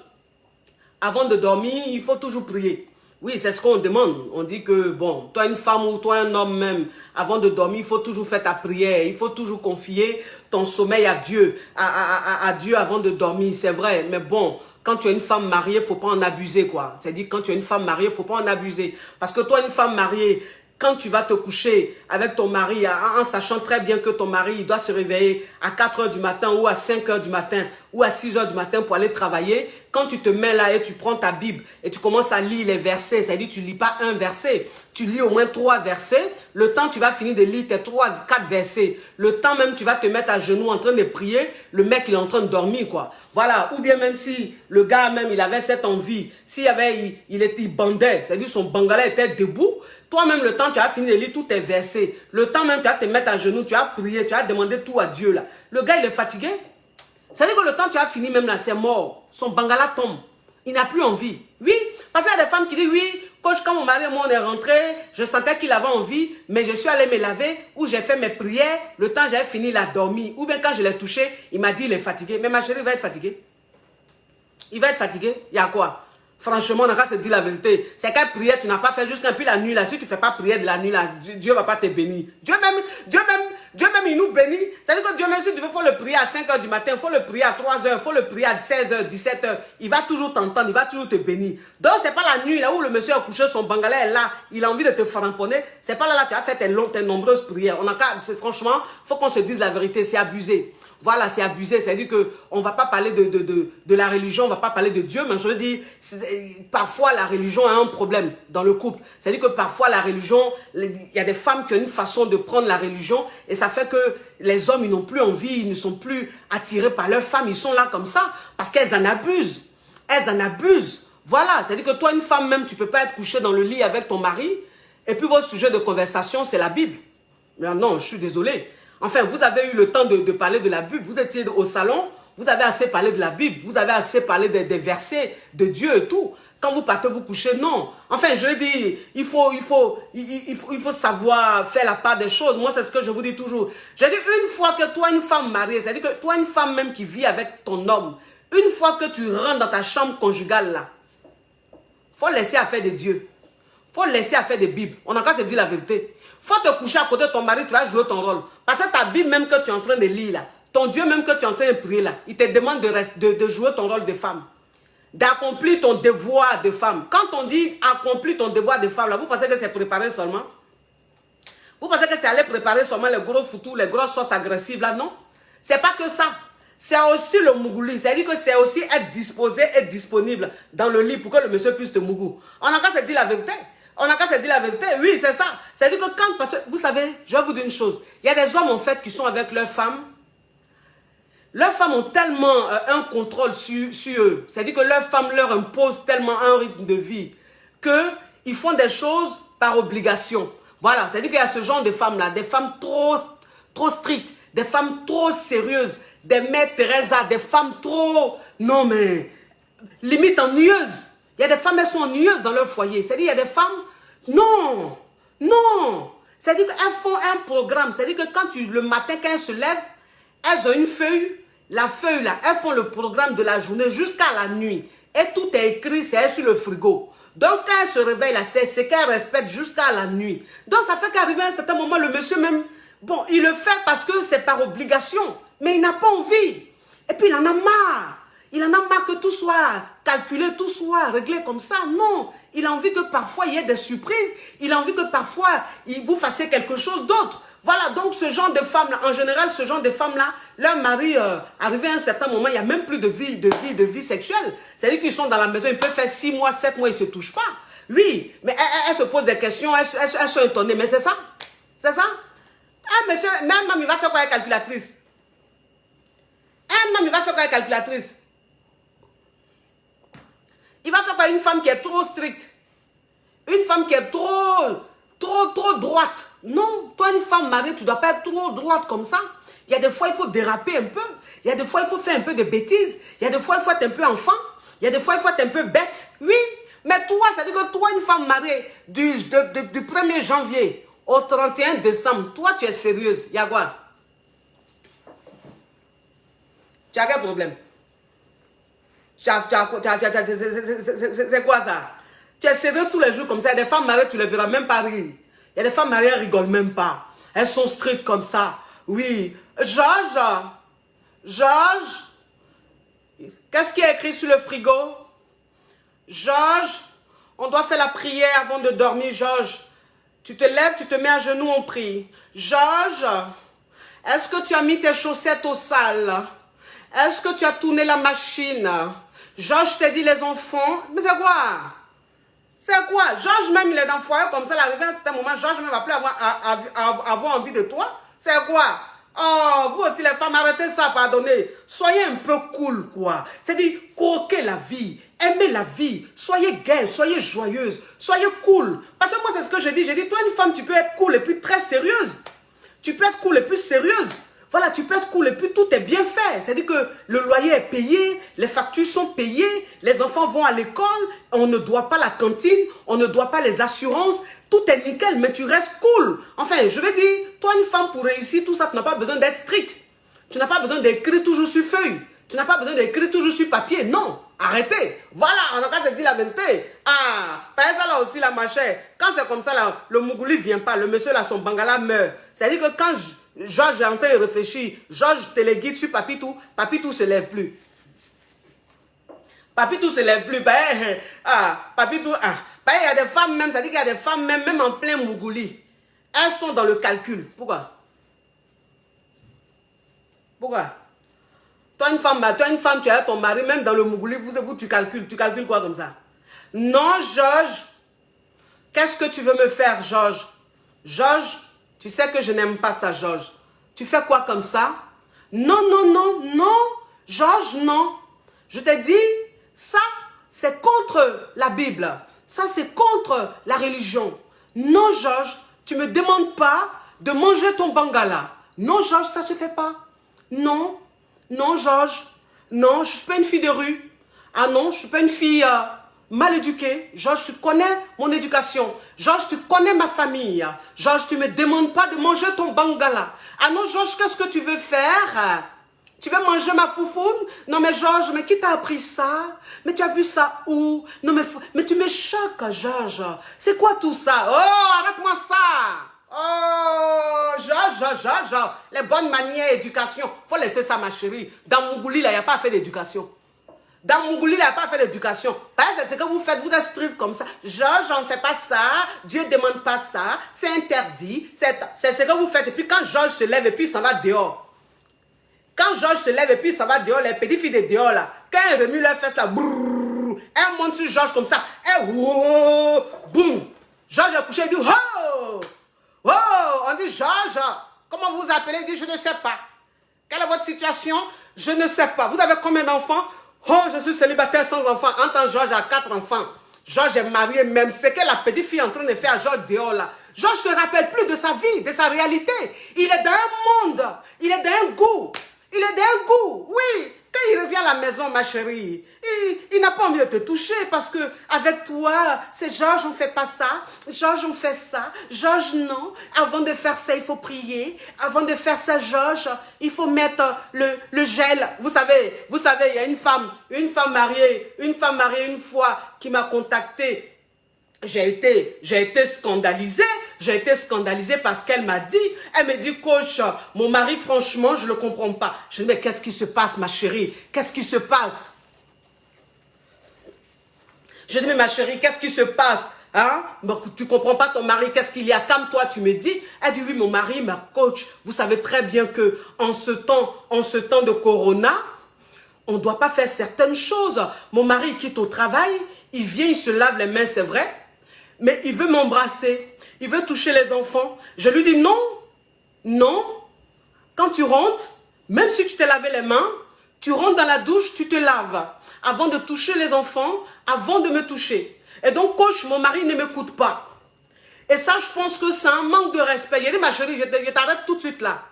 avant de dormir, il faut toujours prier. Oui, c'est ce qu'on demande. On dit que, bon, toi une femme ou toi un homme même, avant de dormir, il faut toujours faire ta prière. Il faut toujours confier ton sommeil à Dieu, à Dieu avant de dormir. C'est vrai, mais bon, quand tu es une femme mariée, il ne faut pas en abuser, quoi. C'est-à-dire, quand tu es une femme mariée, il ne faut pas en abuser. Parce que toi, une femme mariée, quand tu vas te coucher avec ton mari, en sachant très bien que ton mari il doit se réveiller à 4 heures du matin ou à 5 heures du matin ou à 6 heures du matin pour aller travailler, quand tu te mets là et tu prends ta Bible et tu commences à lire les versets, c'est-à-dire tu ne lis pas un verset, tu lis au moins 3 versets, le temps tu vas finir de lire tes 4 versets, le temps même tu vas te mettre à genoux en train de prier, le mec il est en train de dormir quoi. Voilà, ou bien même si le gars même il avait cette envie, il bandait, c'est-à-dire son bangala était debout, toi-même, le temps, tu as fini de lire tous tes versets. Le temps même, tu vas te mettre à genoux, tu as prié, tu as demandé tout à Dieu là. Le gars, il est fatigué. C'est-à-dire que le temps, tu as fini même là, c'est mort. Son bangala tombe. Il n'a plus envie. Oui, parce qu'il y a des femmes qui disent, oui, coach, quand mon mari et moi on est rentrés, je sentais qu'il avait envie, mais je suis allé me laver, ou j'ai fait mes prières, le temps, j'avais fini, il a dormi. Ou bien quand je l'ai touché, il m'a dit, il est fatigué. Mais ma chérie, il va être fatigué. Il va être fatigué. Il y a quoi? Franchement, on a qu'à se dire la vérité. C'est quelle prière tu n'as pas fait jusqu'à puis la nuit là. Si tu ne fais pas prière de la nuit là, Dieu ne va pas te bénir. Dieu même, il nous bénit. C'est-à-dire que Dieu même, si tu veux, il faut le prier à 5 heures du matin, il faut le prier à 3 heures, il faut le prier à 16 heures, 17 heures. Il va toujours t'entendre, il va toujours te bénir. Donc, ce n'est pas la nuit là où le monsieur a couché, son bangalais est là, il a envie de te faramponner. Ce n'est pas là tu as fait tes nombreuses prières. On a qu'à, franchement, il faut qu'on se dise la vérité, c'est abusé. Voilà, c'est abusé. C'est-à-dire qu'on ne va pas parler de la religion, on ne va pas parler de Dieu, mais je veux dire, parfois la religion a un problème dans le couple. C'est-à-dire que parfois la religion, il y a des femmes qui ont une façon de prendre la religion et ça fait que les hommes, ils n'ont plus envie, ils ne sont plus attirés par leurs femmes, ils sont là comme ça parce qu'elles en abusent. Elles en abusent. Voilà, c'est-à-dire que toi, une femme même, tu ne peux pas être couché dans le lit avec ton mari et puis votre sujet de conversation, c'est la Bible. Mais non, je suis désolé. Enfin, vous avez eu le temps de parler de la Bible. Vous étiez au salon, vous avez assez parlé de la Bible. Vous avez assez parlé des versets de Dieu et tout. Quand vous partez vous coucher, non. Enfin, je veux dire, il faut savoir faire la part des choses. Moi, c'est ce que je vous dis toujours. Je dis, une fois que toi, une femme mariée, c'est-à-dire que toi, une femme même qui vit avec ton homme, une fois que tu rentres dans ta chambre conjugale là, il faut laisser affaire de Dieu. Il faut laisser affaire de Bible. On n'a qu'à se dire la vérité. Il faut te coucher à côté de ton mari, tu vas jouer ton rôle. Parce que ta Bible même que tu es en train de lire là, ton Dieu même que tu es en train de prier là, il te demande de jouer ton rôle de femme. D'accomplir ton devoir de femme. Quand on dit accomplir ton devoir de femme là, vous pensez que c'est préparer seulement? Vous pensez que c'est aller préparer seulement les gros foutous, les grosses sauces agressives là? Non. C'est pas que ça. C'est aussi le mougouli. C'est-à-dire que c'est aussi être disposé et disponible dans le lit pour que le monsieur puisse te mougou. On a qu'à se dire la vérité. On a qu'à se dire la vérité. Oui, c'est ça. C'est-à-dire que quand... Parce que vous savez, je vais vous dire une chose. Il y a des hommes en fait qui sont avec leurs femmes. leurs femmes ont tellement un contrôle sur eux. C'est-à-dire que leurs femmes leur imposent tellement un rythme de vie qu'ils font des choses par obligation. Voilà, c'est-à-dire qu'il y a ce genre de femmes-là, des femmes trop strictes, des femmes trop sérieuses, des mères Teresa, des femmes trop... Non mais, limite ennuyeuses. Il y a des femmes, elles sont ennuyeuses dans leur foyer. C'est-à-dire qu'il y a des femmes... Non, non. C'est-à-dire qu'elles font un programme. C'est-à-dire que quand le matin, quand elles se lèvent, elles ont une feuille. La feuille là, elles font le programme de la journée jusqu'à la nuit. Et tout est écrit, c'est sur le frigo. Donc quand elles se réveillent là, c'est ce qu'elles respectent jusqu'à la nuit. Donc ça fait qu'arrivé à un certain moment, le monsieur même, bon, il le fait parce que c'est par obligation. Mais il n'a pas envie. Et puis il en a marre. Il en a marre que tout soit calculé, tout soit réglé comme ça. Non, il a envie que parfois il y ait des surprises. Il a envie que parfois vous fassiez quelque chose d'autre. Voilà, donc ce genre de femmes-là, en général, ce genre de femmes-là, leur mari, arrivé à un certain moment, il n'y a même plus de vie sexuelle. C'est-à-dire qu'ils sont dans la maison, ils peuvent faire 6 mois, 7 mois, ils ne se touchent pas. Oui, mais elles se posent des questions, elles sont étonnées. Mais c'est ça? C'est ça? Ah, monsieur, mais un homme, il va faire quoi avec la calculatrice? Un homme, il va faire quoi avec la calculatrice? Il va faire quoi une femme qui est trop stricte? Une femme qui est trop droite. Non, toi une femme mariée, tu ne dois pas être trop droite comme ça. Il y a des fois, il faut déraper un peu. Il y a des fois, il faut faire un peu de bêtises. Il y a des fois, il faut être un peu enfant. Il y a des fois, il faut être un peu bête. Oui, mais toi, ça veut dire que toi, une femme mariée, du 1er janvier au 31 décembre, toi, tu es sérieuse. Il y a quoi? Tu as quel problème? C'est quoi ça? Tu es sérieux tous les jours comme ça. Il y a des femmes mariées, tu ne les verras même pas rire. Il y a des femmes mariées, elles ne rigolent même pas. Elles sont strictes comme ça. Oui. Georges, qu'est-ce qui est écrit sur le frigo? Georges, on doit faire la prière avant de dormir, Georges. Tu te lèves, tu te mets à genoux, on prie. Georges, est-ce que tu as mis tes chaussettes au sale? Est-ce que tu as tourné la machine? Georges, je t'ai dit les enfants. Mais c'est quoi? C'est quoi? Georges même, il est dans le foyer comme ça, il est arrivé à un certain moment, Georges même va plus avoir envie de toi. C'est quoi? Oh, vous aussi les femmes, arrêtez ça, pardonnez. Soyez un peu cool, quoi. C'est-à-dire, croquez la vie, aimez la vie, soyez gaie, soyez joyeuse, soyez cool. Parce que moi, c'est ce que je dis. J'ai dit, toi, une femme, tu peux être cool et puis très sérieuse. Tu peux être cool et puis sérieuse. Voilà, tu peux être cool et puis tout est bien fait. C'est-à-dire que le loyer est payé, les factures sont payées, les enfants vont à l'école, on ne doit pas la cantine, on ne doit pas les assurances, tout est nickel, mais tu restes cool. Enfin, je veux dire, toi une femme pour réussir tout ça, tu n'as pas besoin d'être strict. Tu n'as pas besoin d'écrire toujours sur feuille. Tu n'as pas besoin d'écrire toujours sur papier. Non, arrêtez. Voilà, on a qu'à se dire la vérité. Ah, par ça là aussi, là, ma chère. Quand c'est comme ça, là, le Mougouli ne vient pas, le monsieur là, son bangala meurt. C'est-à-dire que quand Georges est en train de réfléchir, Georges téléguide sur Papitou ne se lève plus. Papitou ne se lève plus. Papitou, il y a des femmes même, ça dit qu'il y a des femmes même en plein Mougouli. Elles sont dans le calcul. Pourquoi? Pourquoi? Toi une femme, tu as ton mari, même dans le Mougouli, vous tu calcules. Tu calcules quoi comme ça? Non, Georges. Qu'est-ce que tu veux me faire, Georges? Georges, tu sais que je n'aime pas ça, Georges. Tu fais quoi comme ça? Non, Georges, non. Je t'ai dit, ça, c'est contre la Bible. Ça, c'est contre la religion. Non, Georges, tu ne me demandes pas de manger ton bangala. Non, Georges, ça ne se fait pas. Non, Georges. Non, je ne suis pas une fille de rue. Ah non, je ne suis pas une fille mal éduquée. Georges, tu connais mon éducation. Georges, tu connais ma famille. Georges, tu ne me demandes pas de manger ton bangala. Ah non, Georges, qu'est-ce que tu veux faire? Tu veux manger ma foufoune? Non, mais Georges, mais qui t'a appris ça? Mais tu as vu ça où? Non, mais tu me choques, Georges. C'est quoi tout ça? Oh, arrête-moi ça! Oh, Georges, les bonnes manières, éducation. Faut laisser ça, ma chérie. Dans Mougouli, là, il n'y a pas fait d'éducation. Dans Mougouli, il n'y a pas fait d'éducation. C'est ce que vous faites, vous êtes strict comme ça. Georges, on ne fait pas ça. Dieu ne demande pas ça. C'est interdit. C'est ce que vous faites. Et puis quand Georges se lève et puis ça va dehors. Quand Georges se lève et puis ça va dehors, les petites filles de dehors là, quand elles remuent leurs fesses là, brrr, elles montent sur Georges comme ça. Et oh, boum. Georges est couché, il dit oh, oh, on dit Georges, comment vous appelez? Il dit je ne sais pas. Quelle est votre situation? Je ne sais pas. Vous avez combien d'enfants? Oh, je suis célibataire sans enfants. En tant que Georges a 4 enfants. Georges est marié même. C'est que la petite fille est en train de faire à Georges dehors là. Georges ne se rappelle plus de sa vie, de sa réalité. Il est dans un monde. Il est dans un goût. Il est dans un goût. Oui. Quand il revient à la maison, ma chérie, il n'a pas envie de te toucher parce que avec toi, c'est Georges, on ne fait pas ça. Georges, on fait ça. Georges, non. Avant de faire ça, il faut prier. Avant de faire ça, Georges, il faut mettre le gel. Vous savez, il y a une femme mariée une fois qui m'a contacté. J'ai été scandalisée. J'ai été scandalisée parce qu'elle m'a dit, coach, mon mari, franchement, je ne le comprends pas. Je dis, mais qu'est-ce qui se passe, ma chérie? Qu'est-ce qui se passe? Je dis, mais ma chérie, qu'est-ce qui se passe? Hein? Tu ne comprends pas ton mari, qu'est-ce qu'il y a? Comme toi, tu me dis. Elle dit, oui, mon mari, ma coach, vous savez très bien que en ce temps de corona, on ne doit pas faire certaines choses. Mon mari quitte au travail, il vient, il se lave les mains, c'est vrai. Mais il veut m'embrasser, il veut toucher les enfants. Je lui dis non, non. Quand tu rentres, même si tu t'es lavé les mains, tu rentres dans la douche, tu te laves. Avant de toucher les enfants, avant de me toucher. Et donc, coach, mon mari ne m'écoute pas. Et ça, je pense que c'est un manque de respect. Il dit, ma chérie, je t'arrête tout de suite là.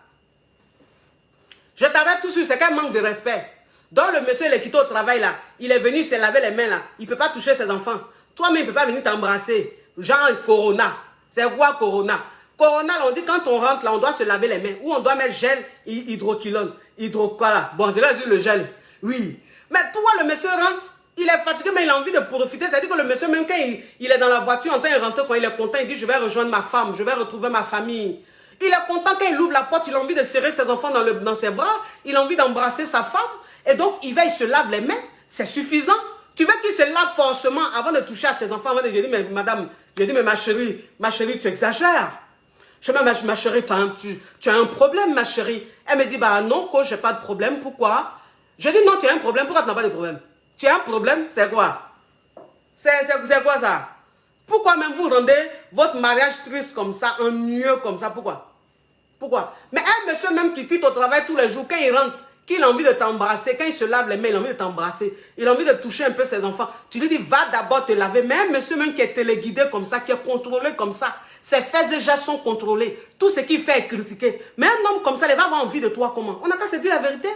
Je t'arrête tout de suite, c'est qu'un manque de respect. Donc, le monsieur, il est quitté au travail là. Il est venu, il s'est lavé les mains là. Il ne peut pas toucher ses enfants. Toi-même, il ne peut pas venir t'embrasser. Genre Corona. C'est quoi Corona? Corona, on dit quand on rentre là, on doit se laver les mains. Ou on doit mettre gel hydroquinone. Quoi. Bon, c'est là le gel. Oui. Mais toi, le monsieur rentre, il est fatigué, mais il a envie de profiter. C'est-à-dire que le monsieur, même quand il est dans la voiture, en train de rentrer, quand il est content, il dit, je vais rejoindre ma femme, je vais retrouver ma famille. Il est content quand il ouvre la porte, il a envie de serrer ses enfants dans ses bras, il a envie d'embrasser sa femme. Et donc, il se lave les mains. C'est suffisant. Tu veux qu'il se lave forcément avant de toucher à ses enfants. J'ai dit, mais madame, mais ma chérie, tu exagères. Je dis, mais ma chérie, tu as un problème, ma chérie. Elle me dit, bah non, coach, j'ai pas de problème. Pourquoi? Je dis, non, tu as un problème. Pourquoi tu n'as pas de problème? Tu as un problème? C'est quoi? C'est quoi ça? Pourquoi même vous rendez votre mariage triste comme ça, ennuyeux comme ça? Pourquoi? Pourquoi? Mais un monsieur même qui quitte au travail tous les jours, quand il rentre, qu'il a envie de t'embrasser, quand il se lave les mains, il a envie de t'embrasser, il a envie de toucher un peu ses enfants, tu lui dis, va d'abord te laver. Mais un monsieur même qui est téléguidé comme ça, qui est contrôlé comme ça, ses faits et gestes sont contrôlés, tout ce qu'il fait est critiqué. Mais un homme comme ça, il va avoir envie de toi comment? On n'a qu'à se dire la vérité.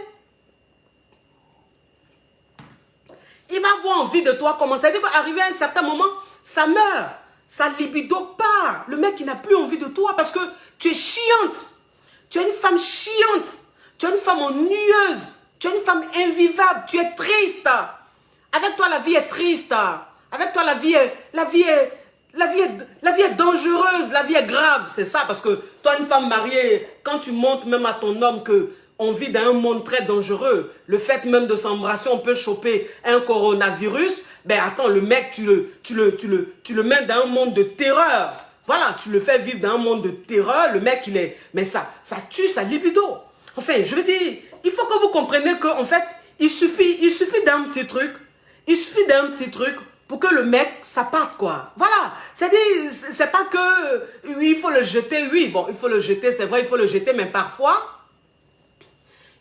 Il va avoir envie de toi comment? Ça veut dire qu'arrivé à un certain moment, ça meurt, sa libido part. Le mec, il n'a plus envie de toi parce que tu es chiante. Tu es une femme chiante. Tu es une femme ennuyeuse. Tu es une femme invivable. Tu es triste. Avec toi, la vie est triste. Avec toi, la vie est dangereuse. La vie est grave. C'est ça. Parce que toi, une femme mariée, quand tu montres même à ton homme que on vit dans un monde très dangereux, le fait même de s'embrasser, on peut choper un coronavirus. Ben attends, le mec, tu le mets dans un monde de terreur. Voilà, tu le fais vivre dans un monde de terreur. Le mec, il est... Mais ça tue sa libido. Enfin, je veux dire, il faut que vous compreniez qu'en fait, il suffit d'un petit truc. Il suffit d'un petit truc pour que le mec, ça parte, quoi. Voilà. C'est-à-dire, c'est pas que, oui, il faut le jeter. Oui, bon, il faut le jeter, c'est vrai, il faut le jeter, mais parfois,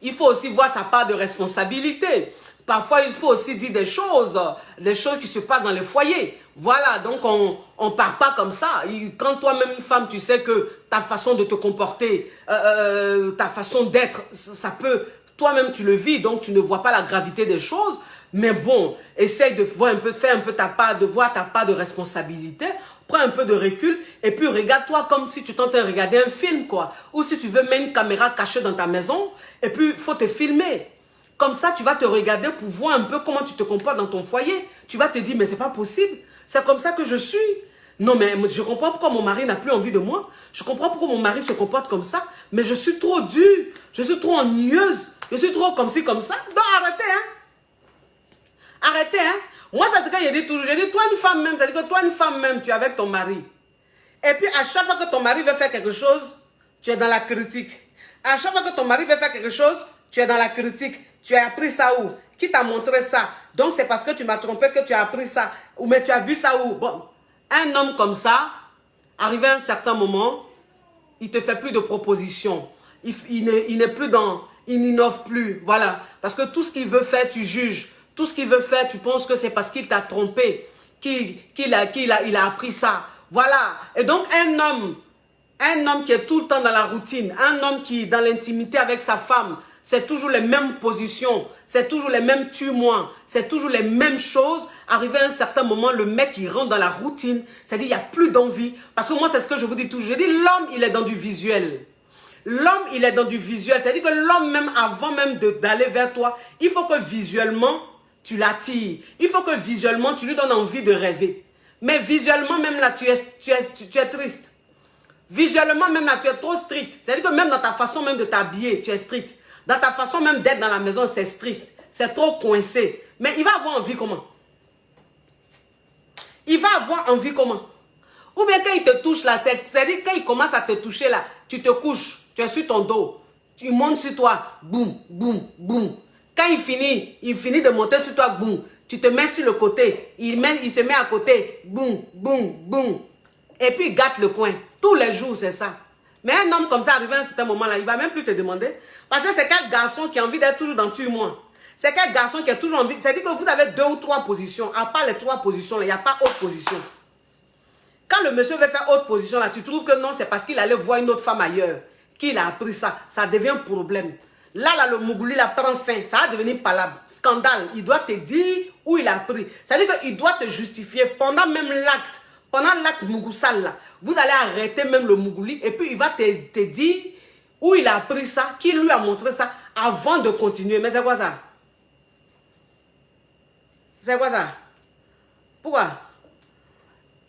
il faut aussi voir sa part de responsabilité. Parfois, il faut aussi dire des choses qui se passent dans les foyers. Voilà, donc on ne part pas comme ça. Quand toi-même, une femme, tu sais que ta façon de te comporter, ta façon d'être, ça peut... Toi-même, tu le vis, donc tu ne vois pas la gravité des choses. Mais bon, essaye de voir un peu, faire un peu ta part, de voir ta part de responsabilité. Prends un peu de recul et puis regarde-toi comme si tu tentais de regarder un film, quoi. Ou si tu veux mettre une caméra cachée dans ta maison et puis il faut te filmer. Comme ça, tu vas te regarder pour voir un peu comment tu te comportes dans ton foyer. Tu vas te dire, mais c'est pas possible. C'est comme ça que je suis. Non, mais je comprends pourquoi mon mari n'a plus envie de moi. Je comprends pourquoi mon mari se comporte comme ça. Mais je suis trop dure. Je suis trop ennuyeuse. Je suis trop comme ci, comme ça. Donc arrêtez, hein. Arrêtez, hein. Moi, c'est ce que j'ai dit toujours. J'ai dit, toi, une femme même, c'est-à-dire que toi, une femme même, tu es avec ton mari. Et puis, à chaque fois que ton mari veut faire quelque chose, tu es dans la critique. À chaque fois que ton mari veut faire quelque chose, tu es dans la critique. Tu as appris ça où? Qui t'a montré ça? Donc, c'est parce que tu m'as trompé que tu as appris ça. Ou mais tu as vu ça où? Bon, un homme comme ça, arrivé à un certain moment, il ne te fait plus de propositions. Il n'est plus dans il n'innove plus. Voilà. Parce que tout ce qu'il veut faire, tu juges. Tout ce qu'il veut faire, tu penses que c'est parce qu'il t'a trompé, qu'il a appris ça. Voilà. Et donc, un homme qui est tout le temps dans la routine, un homme qui est dans l'intimité avec sa femme, c'est toujours les mêmes positions, c'est toujours les mêmes tumoins, c'est toujours les mêmes choses. Arrivé à un certain moment, le mec, il rentre dans la routine, c'est-à-dire il n'y a plus d'envie. Parce que moi, c'est ce que je vous dis toujours. Je dis, l'homme, il est dans du visuel. L'homme, il est dans du visuel. C'est-à-dire que l'homme, même avant même d'aller vers toi, il faut que visuellement, tu l'attires. Il faut que visuellement, tu lui donnes envie de rêver. Mais visuellement, même là, tu es triste. Visuellement, même là, tu es trop strict. C'est-à-dire que même dans ta façon même de t'habiller, tu es strict. Dans ta façon même d'être dans la maison, c'est strict. C'est trop coincé. Mais il va avoir envie comment? Il va avoir envie comment? Ou bien quand il te touche là, c'est-à-dire quand il commence à te toucher là, tu te couches, tu es sur ton dos, tu montes sur toi, boum, boum, boum. Quand il finit de monter sur toi, boum, tu te mets sur le côté, il se met à côté, boum, boum, boum. Et puis il gâte le coin. Tous les jours, c'est ça. Mais un homme comme ça, arrivé à un certain moment là, il ne va même plus te demander. Parce que c'est quel garçon qui a envie d'être toujours dans tue-moi. C'est quel garçon qui a toujours envie. C'est-à-dire que vous avez 2 ou 3 positions. À part les 3 positions, il n'y a pas autre position. Quand le monsieur veut faire autre position là, tu trouves que non, c'est parce qu'il allait voir une autre femme ailleurs. Qu'il a appris ça. Ça devient un problème. Là, le Mougouli, là, prend fin. Ça va devenir palabre. Scandale. Il doit te dire où il a appris. C'est-à-dire qu'il doit te justifier pendant même l'acte. Pendant l'acte Mougoussal, là, vous allez arrêter même le Mougouli et puis il va te dire où il a appris ça, qui lui a montré ça avant de continuer. Mais c'est quoi ça? C'est quoi ça? Pourquoi?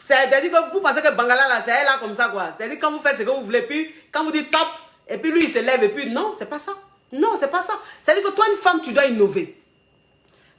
C'est-à-dire que vous pensez que Bangala, là, c'est elle là comme ça, quoi. C'est-à-dire quand vous faites ce que vous voulez, puis quand vous dites top, et puis lui, il se lève, et puis non, c'est pas ça. Non, c'est pas ça. C'est-à-dire que toi, une femme, tu dois innover.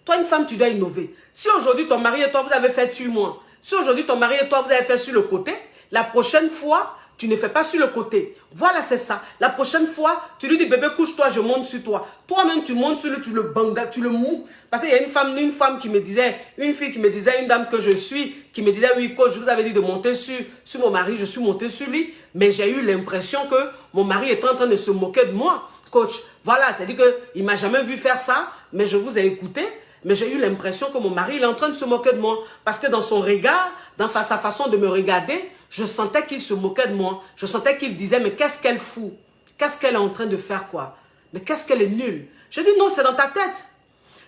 Toi, une femme, tu dois innover. Si aujourd'hui, ton mari et toi, vous avez fait tue-moi. Si aujourd'hui, ton mari et toi, vous avez fait sur le côté, la prochaine fois, tu ne fais pas sur le côté. Voilà, c'est ça. La prochaine fois, tu lui dis, bébé, couche-toi, je monte sur toi. Toi-même, tu montes sur lui, tu le bandes, tu le mous. Parce qu'il y a une femme qui me disait, une fille qui me disait, une dame que je suis, qui me disait, oui, coach, je vous avais dit de monter sur mon mari, je suis monté sur lui, mais j'ai eu l'impression que mon mari était en train de se moquer de moi, coach. Voilà, c'est-à-dire qu'il ne m'a jamais vu faire ça, mais je vous ai écouté. Mais j'ai eu l'impression que mon mari, il est en train de se moquer de moi. Parce que dans son regard, dans sa façon de me regarder, je sentais qu'il se moquait de moi. Je sentais qu'il disait, mais qu'est-ce qu'elle fout? Qu'est-ce qu'elle est en train de faire, quoi? Mais qu'est-ce qu'elle est nulle? Je dis, non, c'est dans ta tête.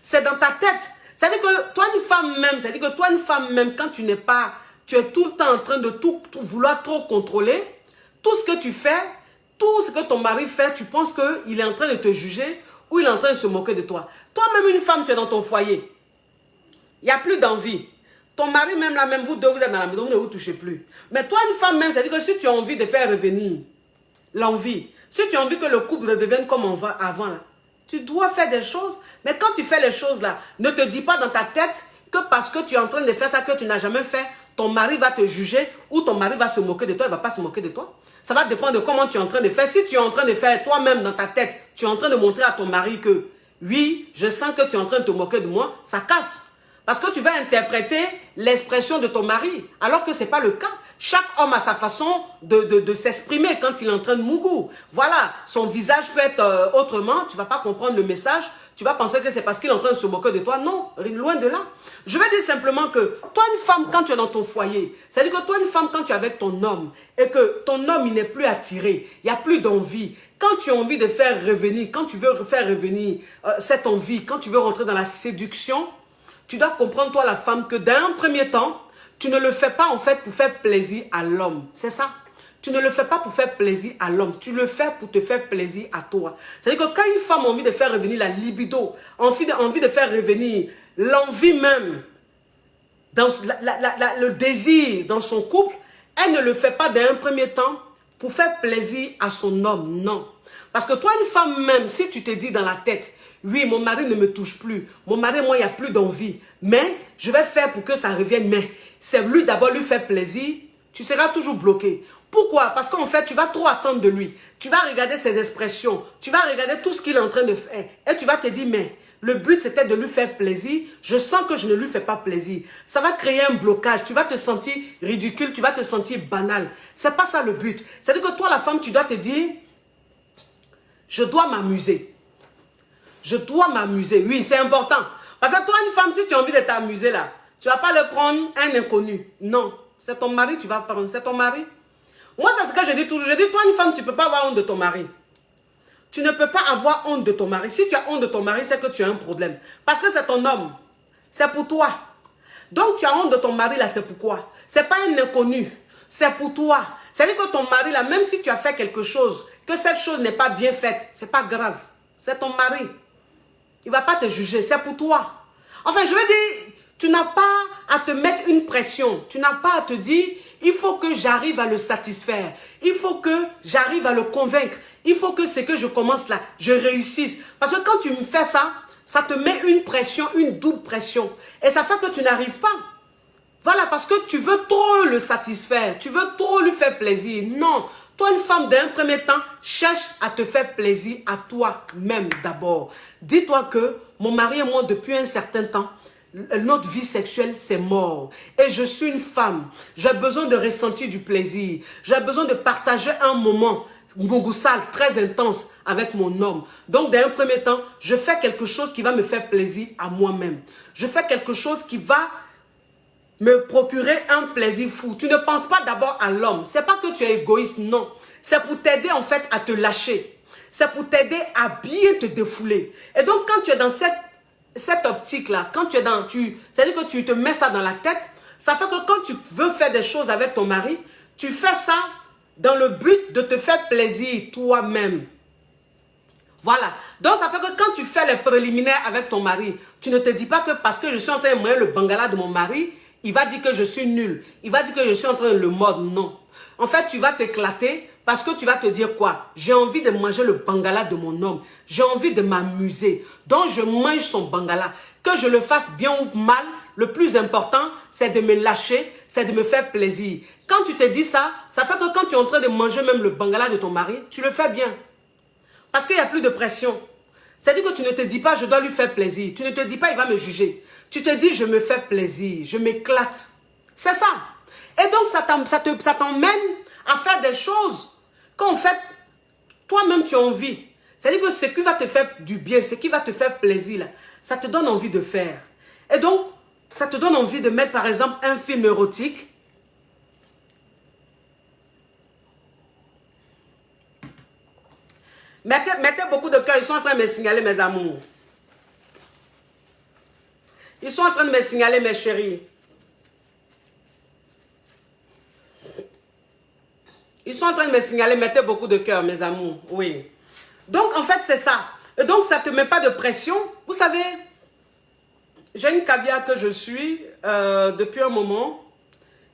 C'est dans ta tête. C'est-à-dire que toi, une femme même, quand tu n'es pas, tu es tout le temps en train de tout vouloir trop contrôler. Tout ce que tu fais, tout ce que ton mari fait, tu penses qu'il est en train de te juger ou il est en train de se moquer de toi. Toi-même, une femme, tu es dans ton foyer. Il n'y a plus d'envie. Ton mari, même là, même vous deux, vous êtes dans la maison, vous ne vous touchez plus. Mais toi, une femme même, c'est-à-dire que si tu as envie de faire revenir l'envie, si tu as envie que le couple redevienne comme avant, là, tu dois faire des choses. Mais quand tu fais les choses là, ne te dis pas dans ta tête que parce que tu es en train de faire ça que tu n'as jamais fait, ton mari va te juger ou ton mari va se moquer de toi, il ne va pas se moquer de toi. Ça va dépendre de comment tu es en train de faire. Si tu es en train de faire toi-même dans ta tête, tu es en train de montrer à ton mari que oui, je sens que tu es en train de te moquer de moi, ça casse. Parce que tu vas interpréter l'expression de ton mari, alors que ce n'est pas le cas. Chaque homme a sa façon de s'exprimer quand il est en train de mougou. Voilà, son visage peut être autrement, tu ne vas pas comprendre le message, tu vas penser que c'est parce qu'il est en train de se moquer de toi. Non, loin de là. Je vais dire simplement que toi, une femme, quand tu es dans ton foyer, c'est-à-dire que toi, une femme, quand tu es avec ton homme, et que ton homme, il n'est plus attiré, il n'y a plus d'envie. Quand tu as envie de faire revenir, quand tu veux faire revenir cette envie, quand tu veux rentrer dans la séduction, tu dois comprendre, toi, la femme, que d'un premier temps, tu ne le fais pas, en fait, pour faire plaisir à l'homme. C'est ça. Tu ne le fais pas pour faire plaisir à l'homme. Tu le fais pour te faire plaisir à toi. C'est-à-dire que quand une femme a envie de faire revenir la libido, envie de faire revenir l'envie même, dans le désir dans son couple, elle ne le fait pas d'un premier temps pour faire plaisir à son homme. Non. Parce que toi, une femme même, si tu te dis dans la tête, oui, mon mari ne me touche plus. Mon mari, moi, il n'y a plus d'envie. Mais je vais faire pour que ça revienne. Mais c'est lui d'abord lui faire plaisir. Tu seras toujours bloqué. Pourquoi? Parce qu'en fait, tu vas trop attendre de lui. Tu vas regarder ses expressions. Tu vas regarder tout ce qu'il est en train de faire. Et tu vas te dire, mais le but, c'était de lui faire plaisir. Je sens que je ne lui fais pas plaisir. Ça va créer un blocage. Tu vas te sentir ridicule. Tu vas te sentir banal. Ce n'est pas ça le but. C'est-à-dire que toi, la femme, tu dois te dire, je dois m'amuser. Je dois m'amuser. Oui, c'est important. Parce que toi, une femme, si tu as envie de t'amuser là, tu ne vas pas le prendre un inconnu. Non. C'est ton mari, tu vas prendre. C'est ton mari. Moi, c'est ce que je dis toujours. Je dis, toi, une femme, tu ne peux pas avoir honte de ton mari. Tu ne peux pas avoir honte de ton mari. Si tu as honte de ton mari, c'est que tu as un problème. Parce que c'est ton homme. C'est pour toi. Donc, tu as honte de ton mari là, c'est pourquoi? C'est pas un inconnu. C'est pour toi. C'est-à-dire que ton mari là, même si tu as fait quelque chose, que cette chose n'est pas bien faite, c'est pas grave. C'est ton mari. Il ne va pas te juger. C'est pour toi. Enfin, je veux dire, tu n'as pas à te mettre une pression. Tu n'as pas à te dire, il faut que j'arrive à le satisfaire. Il faut que j'arrive à le convaincre. Il faut que ce que je commence là, je réussisse. Parce que quand tu me fais ça, ça te met une pression, une double pression. Et ça fait que tu n'arrives pas. Voilà, parce que tu veux trop le satisfaire. Tu veux trop lui faire plaisir. Non. Toi, une femme, d'un premier temps, cherche à te faire plaisir à toi-même d'abord. Dis-toi que mon mari et moi, depuis un certain temps, notre vie sexuelle, c'est mort. Et je suis une femme. J'ai besoin de ressentir du plaisir. J'ai besoin de partager un moment mongoussal, très intense avec mon homme. Donc, dans un premier temps, je fais quelque chose qui va me faire plaisir à moi-même. Je fais quelque chose qui va me procurer un plaisir fou. Tu ne penses pas d'abord à l'homme. C'est pas que tu es égoïste, non. C'est pour t'aider en fait à te lâcher. C'est pour t'aider à bien te défouler. Et donc, quand tu es dans cette optique-là, quand tu es dans... c'est-à-dire que tu te mets ça dans la tête, ça fait que quand tu veux faire des choses avec ton mari, tu fais ça dans le but de te faire plaisir toi-même. Voilà. Donc, ça fait que quand tu fais les préliminaires avec ton mari, tu ne te dis pas que parce que je suis en train de manger le bangala de mon mari, il va dire que je suis nul. Il va dire que je suis en train de le mordre. Non. En fait, tu vas t'éclater parce que tu vas te dire quoi? J'ai envie de manger le bangala de mon homme. J'ai envie de m'amuser. Donc, je mange son bangala. Que je le fasse bien ou mal, le plus important, c'est de me lâcher, c'est de me faire plaisir. Quand tu te dis ça, ça fait que quand tu es en train de manger même le bangala de ton mari, tu le fais bien. Parce qu'il n'y a plus de pression. C'est-à-dire que tu ne te dis pas, je dois lui faire plaisir. Tu ne te dis pas, il va me juger. Tu te dis, je me fais plaisir, je m'éclate. C'est ça. Et donc, ça t'emmène à faire des choses qu'en fait, toi-même, tu as envie. C'est-à-dire que ce qui va te faire du bien, ce qui va te faire plaisir, là, ça te donne envie de faire. Et donc, ça te donne envie de mettre, par exemple, un film érotique. Mettez beaucoup de cœur, ils sont en train de me signaler, mes amours. Ils sont en train de me signaler, mes chéris. Ils sont en train de me signaler, mettez beaucoup de cœur, mes amours. Oui. Donc, en fait, c'est ça. Et donc, ça ne te met pas de pression. Vous savez, j'ai une caviar que je suis depuis un moment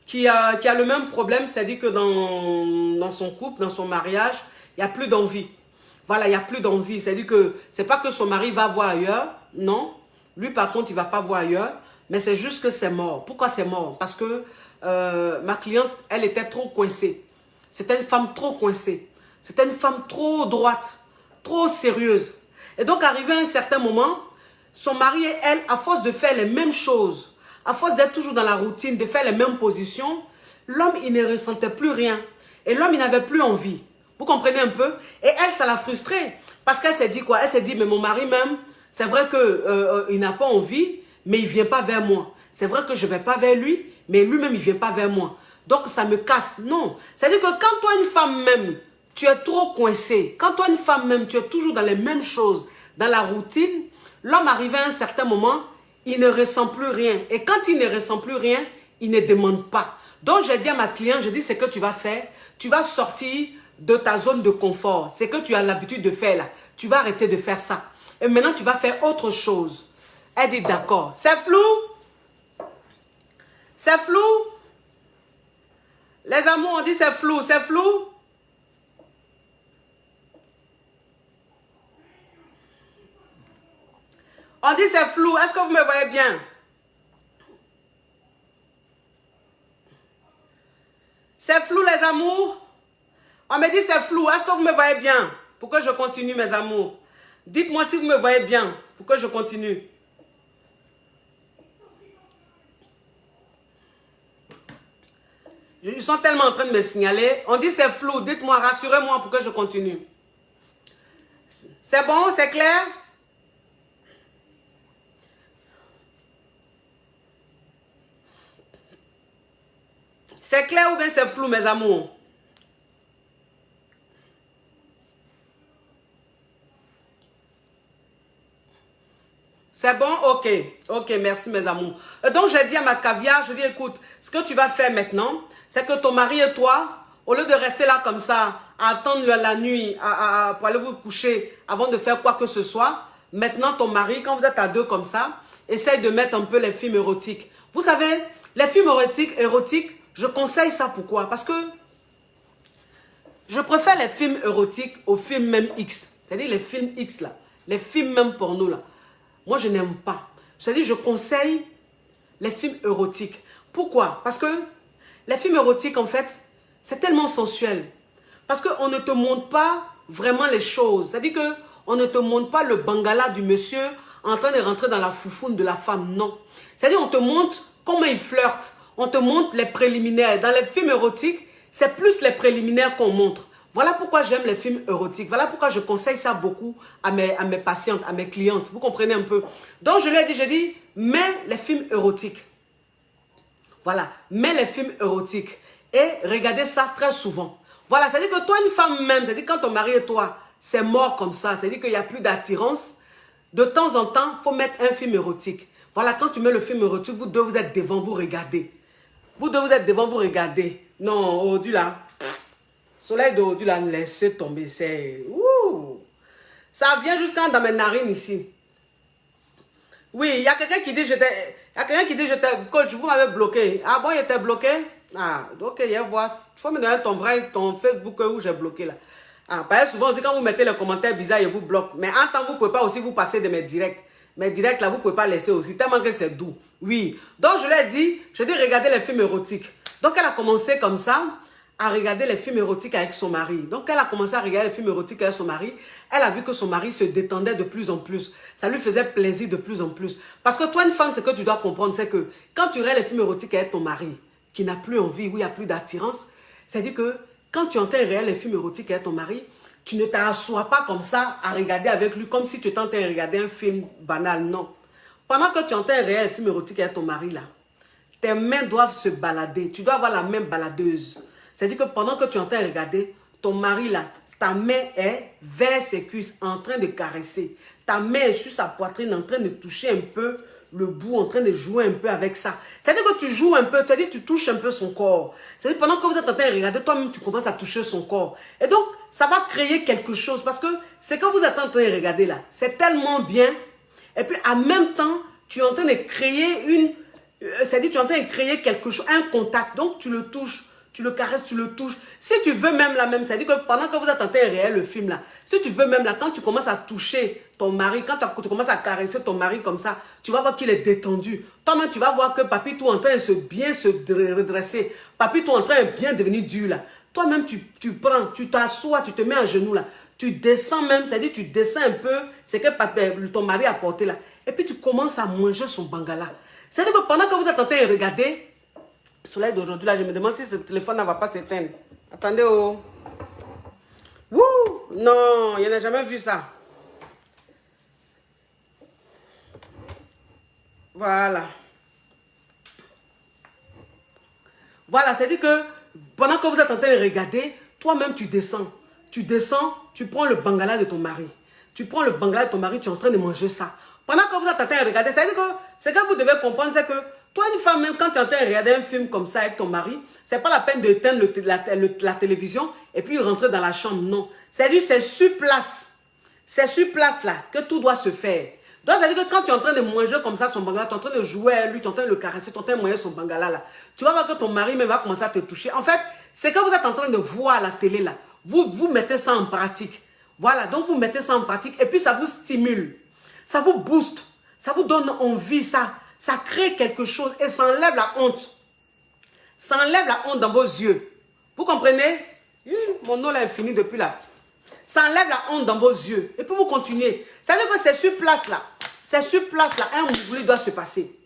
qui a le même problème. C'est-à-dire que dans son couple, dans son mariage, il n'y a plus d'envie. Voilà, il n'y a plus d'envie. C'est-à-dire que c'est pas que son mari va voir ailleurs. Non. Lui, par contre, il ne va pas voir ailleurs. Mais c'est juste que c'est mort. Pourquoi c'est mort? Parce que ma cliente, elle était trop coincée. C'était une femme trop coincée. C'était une femme trop droite, trop sérieuse. Et donc, arrivé à un certain moment, son mari et elle, à force de faire les mêmes choses, à force d'être toujours dans la routine, de faire les mêmes positions, l'homme, il ne ressentait plus rien. Et l'homme, il n'avait plus envie. Vous comprenez un peu? Et elle, ça l'a frustrée. Parce qu'elle s'est dit quoi? Elle s'est dit, mais mon mari même, c'est vrai qu'il n'a pas envie, mais il ne vient pas vers moi. C'est vrai que je ne vais pas vers lui, mais lui-même, il ne vient pas vers moi. Donc, ça me casse. Non. C'est-à-dire que quand toi, une femme même, tu es trop coincé. Quand toi, une femme même, tu es toujours dans les mêmes choses, dans la routine, l'homme arrivé à un certain moment, il ne ressent plus rien. Et quand il ne ressent plus rien, il ne demande pas. Donc, j'ai dit à ma cliente, je dis, ce que tu vas faire, tu vas sortir de ta zone de confort. C'est que tu as l'habitude de faire là. Tu vas arrêter de faire ça. Et maintenant, tu vas faire autre chose. Elle dit, d'accord. C'est flou? C'est flou? Les amours, on dit c'est flou. C'est flou? On dit c'est flou. Est-ce que vous me voyez bien? C'est flou, les amours? On me dit c'est flou. Est-ce que vous me voyez bien? Pour que je continue, mes amours. Dites-moi si vous me voyez bien. Pour que je continue. Ils sont tellement en train de me signaler. On dit c'est flou. Dites-moi, rassurez-moi pour que je continue. C'est bon? C'est clair? C'est clair ou bien c'est flou, mes amours? C'est bon? Ok. Ok, merci mes amours. Donc, j'ai dit à ma caviar, je dis, écoute, ce que tu vas faire maintenant, c'est que ton mari et toi, au lieu de rester là comme ça, à attendre la nuit, pour aller vous coucher, avant de faire quoi que ce soit, maintenant ton mari, quand vous êtes à deux comme ça, essaye de mettre un peu les films érotiques. Vous savez, les films érotiques, je conseille ça pourquoi? Parce que je préfère les films érotiques aux films même X. C'est-à-dire les films X là, les films même porno là. Moi, je n'aime pas. C'est-à-dire, je conseille les films érotiques. Pourquoi? Parce que les films érotiques, en fait, c'est tellement sensuel. Parce qu'on ne te montre pas vraiment les choses. C'est-à-dire qu'on ne te montre pas le bangala du monsieur en train de rentrer dans la foufoune de la femme. Non. C'est-à-dire, on te montre comment il flirte. On te montre les préliminaires. Dans les films érotiques, c'est plus les préliminaires qu'on montre. Voilà pourquoi j'aime les films érotiques. Voilà pourquoi je conseille ça beaucoup à mes patientes, à mes clientes. Vous comprenez un peu? Donc, je lui ai dit, mets les films érotiques. Voilà, mets les films érotiques. Et regardez ça très souvent. Voilà, c'est-à-dire que toi, une femme même, c'est-à-dire quand ton mari et toi, c'est mort comme ça, c'est-à-dire qu'il n'y a plus d'attirance, de temps en temps, il faut mettre un film érotique. Voilà, quand tu mets le film érotique, vous deux, vous êtes devant, vous regardez. Vous deux, vous êtes devant, vous regardez. Non, aujourd'hui là, soleil d'aujourd'hui là, laissez tomber, c'est... Ça vient jusqu'à dans mes narines ici. Oui, il y a quelqu'un qui dit, coach, vous m'avez bloqué. Ah bon, il était bloqué? Ah, ok, il faut me donner ton Facebook où j'ai bloqué là. Ah, parce que souvent aussi quand vous mettez les commentaires bizarres, il vous bloque. Mais en temps, vous ne pouvez pas aussi vous passer de mes directs. Mes directs là, vous ne pouvez pas laisser aussi, tellement que c'est doux. Oui. Donc je lui ai dit, regardez les films érotiques. Donc elle a commencé comme ça à regarder les films érotiques avec son mari. Donc elle a commencé à regarder les films érotiques avec son mari. Elle a vu que son mari se détendait de plus en plus. Ça lui faisait plaisir de plus en plus. Parce que toi, une femme, ce que tu dois comprendre, c'est que quand tu regardes les films érotiques avec ton mari, qui n'a plus envie, où il n'y a plus d'attirance, c'est-à-dire que quand tu entends regarder les films érotiques avec ton mari, tu ne t'assois pas comme ça à regarder avec lui, comme si tu étais en train de regarder un film banal, non. Pendant que tu entends regarder les films érotiques avec ton mari, là, tes mains doivent se balader. Tu dois avoir la main baladeuse. C'est-à-dire que pendant que tu entends regarder, ton mari, là, ta main est vers ses cuisses, en train de caresser. Ta main est sur sa poitrine, en train de toucher un peu le bout, en train de jouer un peu avec ça. C'est-à-dire que tu joues un peu, c'est-à-dire que tu touches un peu son corps. C'est-à-dire que pendant que vous êtes en train de regarder, toi-même, tu commences à toucher son corps. Et donc, ça va créer quelque chose parce que ce que vous êtes en train de regarder là, c'est tellement bien. Et puis, en même temps, tu es en train de créer c'est-à-dire tu es en train de créer quelque chose, un contact. Donc, tu le touches. Tu le caresses, tu le touches. Si tu veux même là même, c'est-à-dire que pendant que vous êtes en train de regarder le film là, si tu veux même là, quand tu commences à toucher ton mari, quand tu commences à caresser ton mari comme ça, tu vas voir qu'il est détendu. Toi-même, tu vas voir que papy tout en train de bien se redresser. Papy tout en train de bien devenir dur là. Toi-même, tu prends, tu t'assois, tu te mets à genoux là. Tu descends même, c'est-à-dire tu descends un peu ce que ton mari a porté là. Et puis tu commences à manger son bangala. C'est-à-dire que pendant que vous êtes en train de regarder, le soleil d'aujourd'hui, là, je me demande si ce téléphone ne va pas s'éteindre. Attendez, oh. Wouh! Non, il n'a jamais vu ça. Voilà. Voilà, c'est-à-dire que pendant que vous êtes en train de regarder, toi-même, tu descends. Tu descends, tu prends le bangala de ton mari. Tu prends le bangala de ton mari, tu es en train de manger ça. Pendant que vous êtes en train de regarder, c'est-à-dire que ce que vous devez comprendre, c'est que toi, une femme, même quand tu es en train de regarder un film comme ça avec ton mari, ce n'est pas la peine d'éteindre la télévision et puis rentrer dans la chambre, non. C'est-à-dire c'est sur place. C'est sur place là que tout doit se faire. Donc, c'est-à-dire que quand tu es en train de manger comme ça son bangala, tu es en train de jouer à lui, tu es en train de le caresser, tu es en train de manger son bangala là, tu vas voir que ton mari même va commencer à te toucher. En fait, c'est que vous êtes en train de voir à la télé là, vous mettez ça en pratique. Voilà, donc vous mettez ça en pratique et puis ça vous stimule. Ça vous booste, ça vous donne envie, ça crée quelque chose et ça enlève la honte. Ça enlève la honte dans vos yeux. Vous comprenez? Mon nom là est fini depuis là. Ça enlève la honte dans vos yeux. Et puis vous continuez. Ça veut dire que c'est sur place là. C'est sur place là, un mougli doit se passer.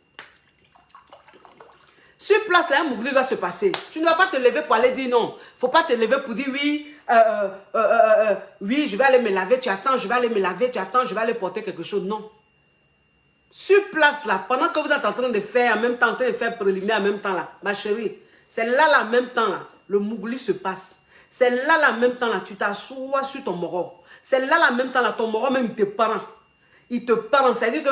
Sur place là, un mougli doit se passer. Tu ne vas pas te lever pour aller dire non. Il ne faut pas te lever pour dire oui. Oui, je vais aller me laver, tu attends, je vais aller me laver, tu attends, je vais aller porter quelque chose. Non. Sur place là, pendant que vous êtes en train de faire, en même temps, en train de faire préliminaire en même temps là, ma chérie, C'est là, en même temps, là, le mougli se passe. C'est là, en même temps, là, tu t'assois sur ton moro. C'est là, en même temps, là, ton moro même, il te prend. Il te prend, c'est-à-dire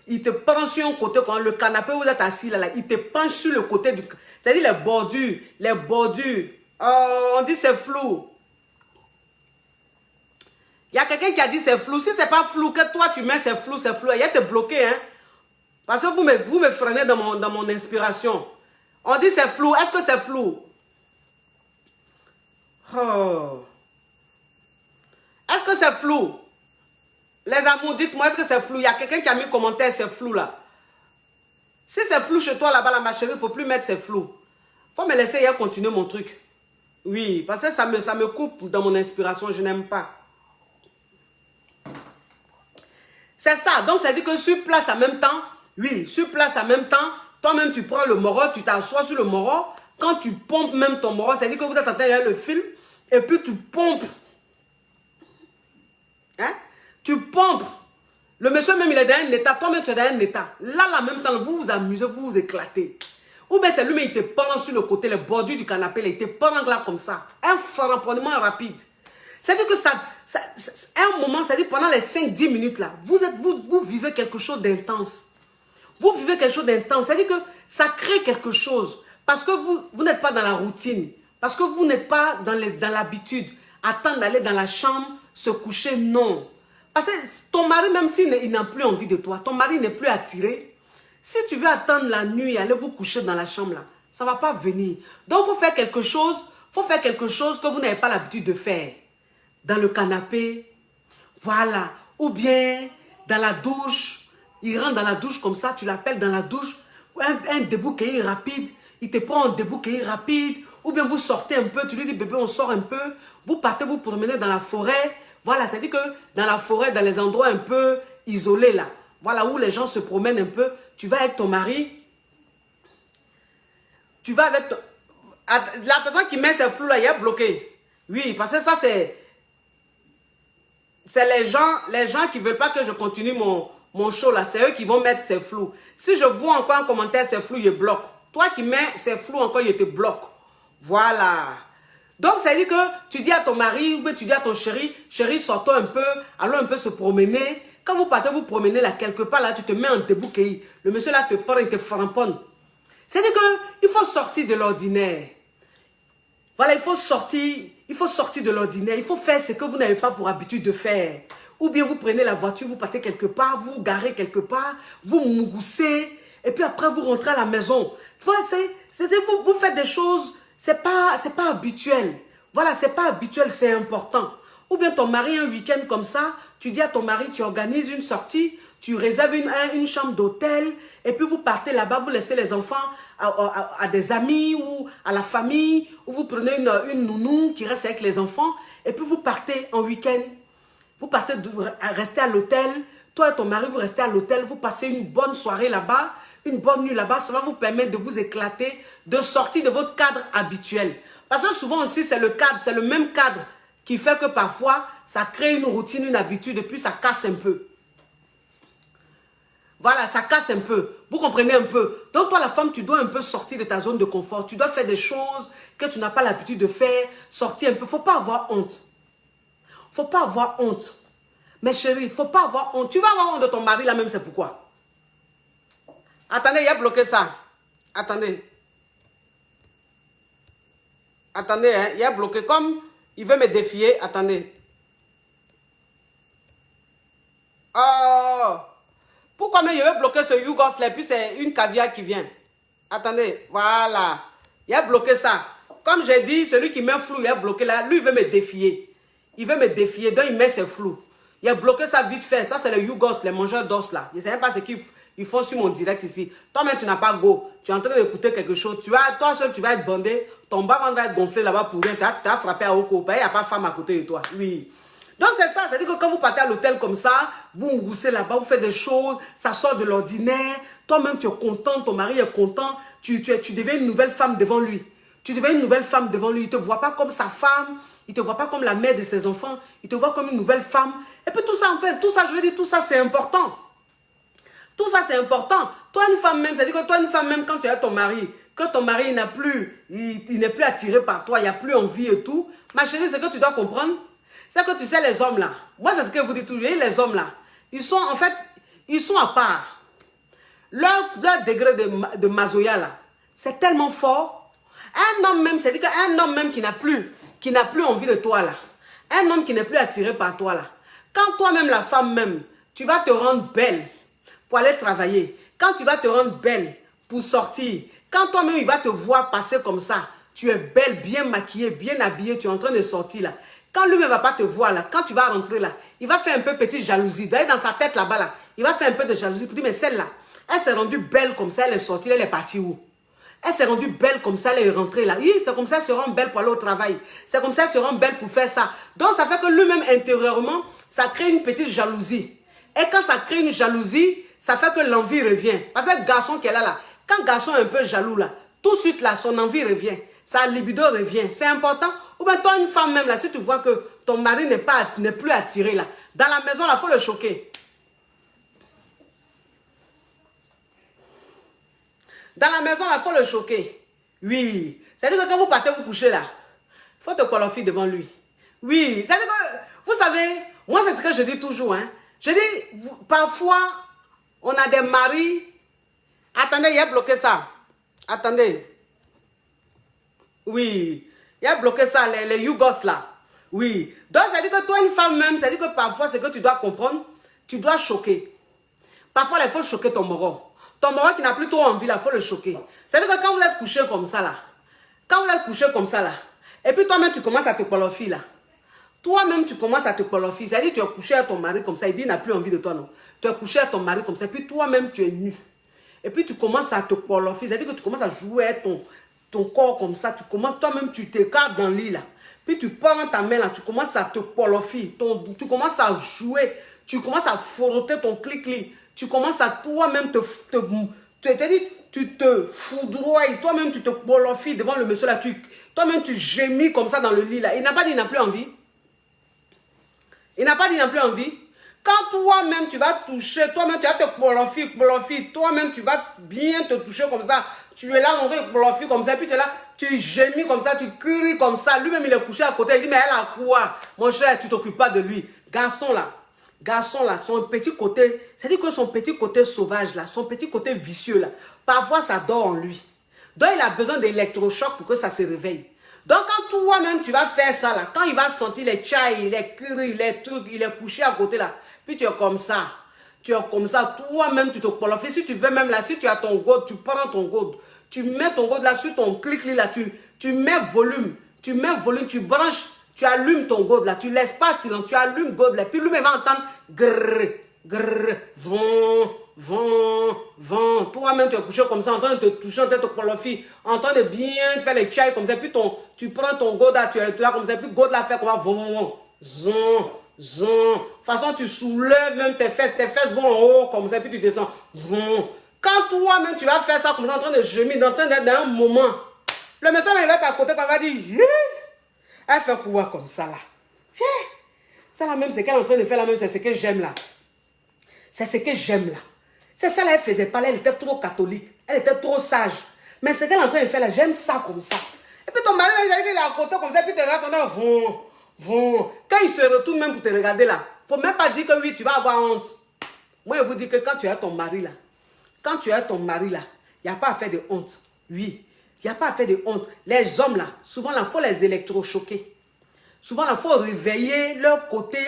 qu'il te prend sur un côté, quand le canapé où vous êtes assis, là, il te penche sur le côté du... C'est-à-dire les bordures, les bordures. Oh, on dit c'est flou. Il y a quelqu'un qui a dit c'est flou. Si c'est pas flou, que toi tu mets c'est flou, il y a te bloqué, hein. Parce que vous me freinez dans mon inspiration. On dit c'est flou. Est-ce que c'est flou? Oh. Est-ce que c'est flou? Les amours, dites-moi, est-ce que c'est flou? Il y a quelqu'un qui a mis commentaire, c'est flou là. Si c'est flou chez toi là-bas, ma chérie, il ne faut plus mettre c'est flou. Il faut me laisser hier continuer mon truc. Oui, parce que ça me coupe dans mon inspiration, je n'aime pas. C'est ça, donc ça dit que sur place en même temps, oui, sur place en même temps, toi-même tu prends le moro, tu t'assois sur le moro, quand tu pompes même ton moro, ça dit que vous êtes en train de regarder le film, et puis tu pompes. Hein? Tu pompes. Le monsieur même il est dans un état, toi-même tu es dans un état. Là, en même temps, vous vous amusez, vous vous éclatez. Ou bien c'est lui, mais il te prend sur le côté, le bordure du canapé, là, il te prend là comme ça. Un framponnement rapide. C'est-à-dire que ça, un moment, c'est-à-dire pendant les 5-10 minutes là, vous vivez quelque chose d'intense. Vous vivez quelque chose d'intense. C'est-à-dire que ça crée quelque chose. Parce que vous n'êtes pas dans la routine. Parce que vous n'êtes pas dans l'habitude. Attendre d'aller dans la chambre, se coucher, non. Parce que ton mari, même s'il n'a plus envie de toi, ton mari n'est plus attiré. Si tu veux attendre la nuit et aller vous coucher dans la chambre là, ça ne va pas venir. Donc, il faut faire quelque chose que vous n'avez pas l'habitude de faire. Dans le canapé, voilà. Ou bien dans la douche. Il rentre dans la douche comme ça, tu l'appelles dans la douche. Un débouquet rapide, il te prend un débouquet rapide. Ou bien vous sortez un peu, tu lui dis bébé on sort un peu. Vous partez vous promener dans la forêt. Voilà, c'est-à-dire que dans la forêt, dans les endroits un peu isolés là. Voilà, où les gens se promènent un peu. Tu vas avec ton mari. Tu vas avec... La personne qui met ses flous là, il est bloqué. Oui, parce que ça c'est... C'est les gens qui ne veulent pas que je continue mon show là. C'est eux qui vont mettre ces flous. Si je vois encore un commentaire, ces flous, ils bloquent. Toi qui mets ces flous encore, ils te bloquent. Voilà. Donc, ça veut dire que tu dis à ton mari ou tu dis à ton chéri, sortons un peu, allons un peu se promener. Quand vous partez vous promener là, quelque part là, tu te mets en débouquet. Le monsieur là te prend, il te framponne. C'est-à-dire qu'il faut sortir de l'ordinaire. Voilà, il faut sortir de l'ordinaire. Il faut faire ce que vous n'avez pas pour habitude de faire. Ou bien vous prenez la voiture, vous partez quelque part, vous garez quelque part, vous mougoussez, et puis après vous rentrez à la maison. Tu vois, vous faites des choses, c'est pas habituel. Voilà, c'est pas habituel, c'est important. Ou bien ton mari, un week-end comme ça, tu dis à ton mari, tu organises une sortie, tu réserves une chambre d'hôtel, et puis vous partez là-bas, vous laissez les enfants à des amis ou à la famille, ou vous prenez une nounou qui reste avec les enfants, et puis vous partez en week-end. Vous partez rester à l'hôtel, toi et ton mari, vous restez à l'hôtel, vous passez une bonne soirée là-bas, une bonne nuit là-bas, ça va vous permettre de vous éclater, de sortir de votre cadre habituel. Parce que souvent aussi, c'est le même cadre qui fait que parfois, ça crée une routine, une habitude, et puis ça casse un peu. Voilà, ça casse un peu. Vous comprenez un peu. Donc toi, la femme, tu dois un peu sortir de ta zone de confort. Tu dois faire des choses que tu n'as pas l'habitude de faire. Sortir un peu. Il ne faut pas avoir honte. Il ne faut pas avoir honte. Mais chérie, il ne faut pas avoir honte. Tu vas avoir honte de ton mari là même, c'est pourquoi. Attendez, il a bloqué ça. Attendez. Attendez, hein, il a bloqué. Comme il veut me défier, attendez. Oh! Pourquoi même je vais bloquer ce Yougos là, puis c'est une caviar qui vient. Attendez, voilà. Il a bloqué ça. Comme j'ai dit, celui qui met flou, il a bloqué là. Lui, il veut me défier. Il veut me défier, donc il met ses flous. Il a bloqué ça vite fait. Ça, c'est le Yougos, les mangeurs d'os là. Je ne sais même pas ce qu'ils font sur mon direct ici. Toi-même, tu n'as pas go. Tu es en train d'écouter quelque chose. Toi seul, tu vas être bandé. Ton bas va être gonflé là-bas pour rien. Tu as frappé à Oko. Il n'y a pas de femme à côté de toi. Oui. Donc c'est ça, c'est-à-dire que quand vous partez à l'hôtel comme ça, vous moussez là-bas, vous faites des choses, ça sort de l'ordinaire, toi-même tu es content, ton mari est content, tu deviens une nouvelle femme devant lui. Tu deviens une nouvelle femme devant lui, il ne te voit pas comme sa femme, il ne te voit pas comme la mère de ses enfants, il te voit comme une nouvelle femme. Et puis tout ça, en fait, tout ça, je veux dire, tout ça c'est important. Tout ça c'est important. Toi une femme même, c'est-à-dire que toi une femme même, quand tu as ton mari, que ton mari n'a plus, il n'est plus attiré par toi, il n'y a plus envie et tout, ma chérie, ce que tu dois comprendre, c'est que tu sais les hommes là, moi c'est ce que je vous dis toujours, les hommes là, ils sont en fait, ils sont à part. Leur degré de mazoya là, c'est tellement fort. Un homme même, c'est-à-dire qu'un homme même qui n'a plus envie de toi là, un homme qui n'est plus attiré par toi là, quand toi-même la femme même, tu vas te rendre belle pour aller travailler, quand tu vas te rendre belle pour sortir, quand toi-même il va te voir passer comme ça, tu es belle, bien maquillée, bien habillée, tu es en train de sortir là, quand lui-même ne va pas te voir là, quand tu vas rentrer là, il va faire un peu petite jalousie, d'ailleurs dans sa tête là-bas là, il va faire un peu de jalousie pour dire mais celle-là, elle s'est rendue belle comme ça, elle est sortie, elle est partie où? Elle s'est rendue belle comme ça, elle est rentrée là. Oui, c'est comme ça, elle se rend belle pour aller au travail. C'est comme ça, elle se rend belle pour faire ça. Donc, ça fait que lui-même, intérieurement, ça crée une petite jalousie. Et quand ça crée une jalousie, ça fait que l'envie revient. Parce que le garçon qui est là, quand le garçon est un peu jaloux là, tout de suite là, son envie revient. Sa libido revient. C'est important. Ou bien toi, une femme même là, si tu vois que ton mari n'est plus attiré là, dans la maison là, il faut le choquer. Dans la maison, il faut le choquer. Oui. C'est-à-dire que quand vous partez vous coucher là, il faut te qualifier devant lui. Oui. C'est-à-dire que, vous savez, moi c'est ce que je dis toujours. Hein. Je dis, parfois, on a des maris. Attendez, il a bloqué ça. Attendez. Oui. Il a bloqué ça, les Yougos là. Oui. Donc, c'est-à-dire que toi, une femme même, c'est-à-dire que parfois, ce que tu dois comprendre, tu dois choquer. Parfois, il faut choquer ton moron. Ton mari qui n'a plus trop envie, là, il faut le choquer. C'est-à-dire que quand vous êtes couché comme ça, là, et puis toi-même, tu commences à te qualifier, là. Toi-même, tu commences à te qualifier. C'est-à-dire que tu es couché à ton mari comme ça, il dit, il n'a plus envie de toi, non. Tu es couché à ton mari comme ça, et puis toi-même, tu es nu. Et puis tu commences à te qualifier. C'est-à-dire que tu commences à jouer ton corps comme ça. Tu commences, toi-même, tu t'écartes dans le lit, là. Puis tu prends ta main, là, tu commences à te qualifier. Tu commences à jouer, tu commences à frotter ton clic-clic. Tu commences à toi-même tu te foudroies, toi-même tu te qualifies devant le monsieur là, toi-même tu gémis comme ça dans le lit là. Il n'a pas dit qu'il n'a plus envie. Il n'a pas dit qu'il n'a plus envie. Quand toi-même tu vas toucher, toi-même tu vas te qualifier, toi-même tu vas bien te toucher comme ça. Tu es là, on te qualifie comme ça, puis tu es là, tu gémis comme ça, tu cries comme ça. Lui-même il est couché à côté, il dit mais elle a quoi? Mon cher, tu t'occupes pas de lui. Garçon là, son petit côté, c'est-à-dire que son petit côté sauvage là, son petit côté vicieux là, parfois ça dort en lui. Donc il a besoin d'électrochoc pour que ça se réveille. Donc quand toi-même tu vas faire ça là, quand il va sentir les chai, les cris, les trucs, il est couché à côté là, puis tu es comme ça, toi-même tu te qualifies. Si tu veux même là, si tu as ton god, tu prends ton god, tu mets ton god là sur ton clic là, tu mets volume, tu branches. Tu allumes ton god là, tu laisses pas silence, tu allumes god là, puis lui-même va entendre grrr, grrr, vent. Toi-même tu es couché comme ça, en train de te toucher, en train de te qualifier, en train de bien faire les chais comme ça, puis tu prends ton god là, tu es là comme ça, puis god là fait comme ça, zon. De toute façon, tu soulèves même tes fesses vont en haut comme ça, puis tu descends, Quand toi-même tu vas faire ça comme ça, en train de gémir, en train d'être dans un moment, le monsieur il va être à côté, quand il va dire, yeah! Elle fait quoi comme ça là? Ça là même, c'est qu'elle est en train de faire là même, c'est ce que j'aime là. C'est ce que j'aime là. C'est ça là, elle faisait pas là, elle était trop catholique. Elle était trop sage. Mais ce qu'elle est en train de faire là, j'aime ça comme ça. Et puis ton mari, il est à côté comme ça, puis tu regardes, Quand il se retourne même pour te regarder là, il ne faut même pas dire que oui, tu vas avoir honte. Moi, je vous dis que quand tu as ton mari là, il n'y a pas à faire de honte. Oui. Il n'y a pas à faire de honte. Les hommes là, souvent il faut les électrochoquer. Souvent il faut réveiller leur côté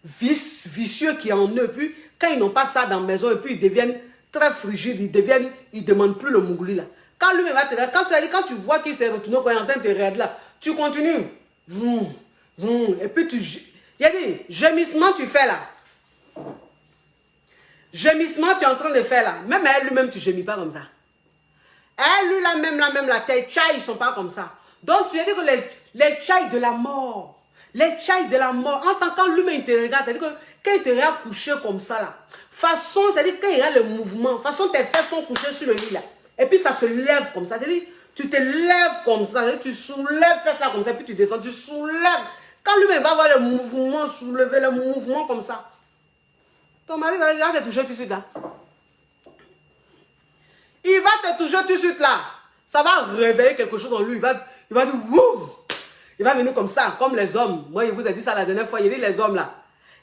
vicieux qui est en eux. Puis quand ils n'ont pas ça dans la maison, et puis ils deviennent très frigides, ils ne demandent plus le mougli là. Quand lui va te regarder, quand tu vois qu'il s'est retourné, quand il est en train de te regarder là, tu continues. Et puis il y a des gémissements tu fais là. Gémissement tu es en train de faire là. Même elle lui-même tu ne gémis pas comme ça. Elle, lui, la même, tes chai, ils ne sont pas comme ça. Donc, tu as dit que les chai de la mort, en tant que lui-même, il te regarde, c'est-à-dire que quand il te regarde couché comme ça, là, façon, c'est-à-dire quand il y a le mouvement, façon, tes fesses sont couchées sur le lit, là, et puis ça se lève comme ça, c'est-à-dire, tu te lèves comme ça, tu soulèves, fais ça comme ça, puis tu descends, tu soulèves. Quand lui-même va voir le mouvement, soulever le mouvement comme ça, ton mari va te toucher tout de suite, là. Il va te toucher tout de suite là. Ça va réveiller quelque chose en lui. Il va dire, wouh! Il va venir comme ça, comme les hommes. Moi, je vous ai dit ça la dernière fois. Il dit, les hommes là,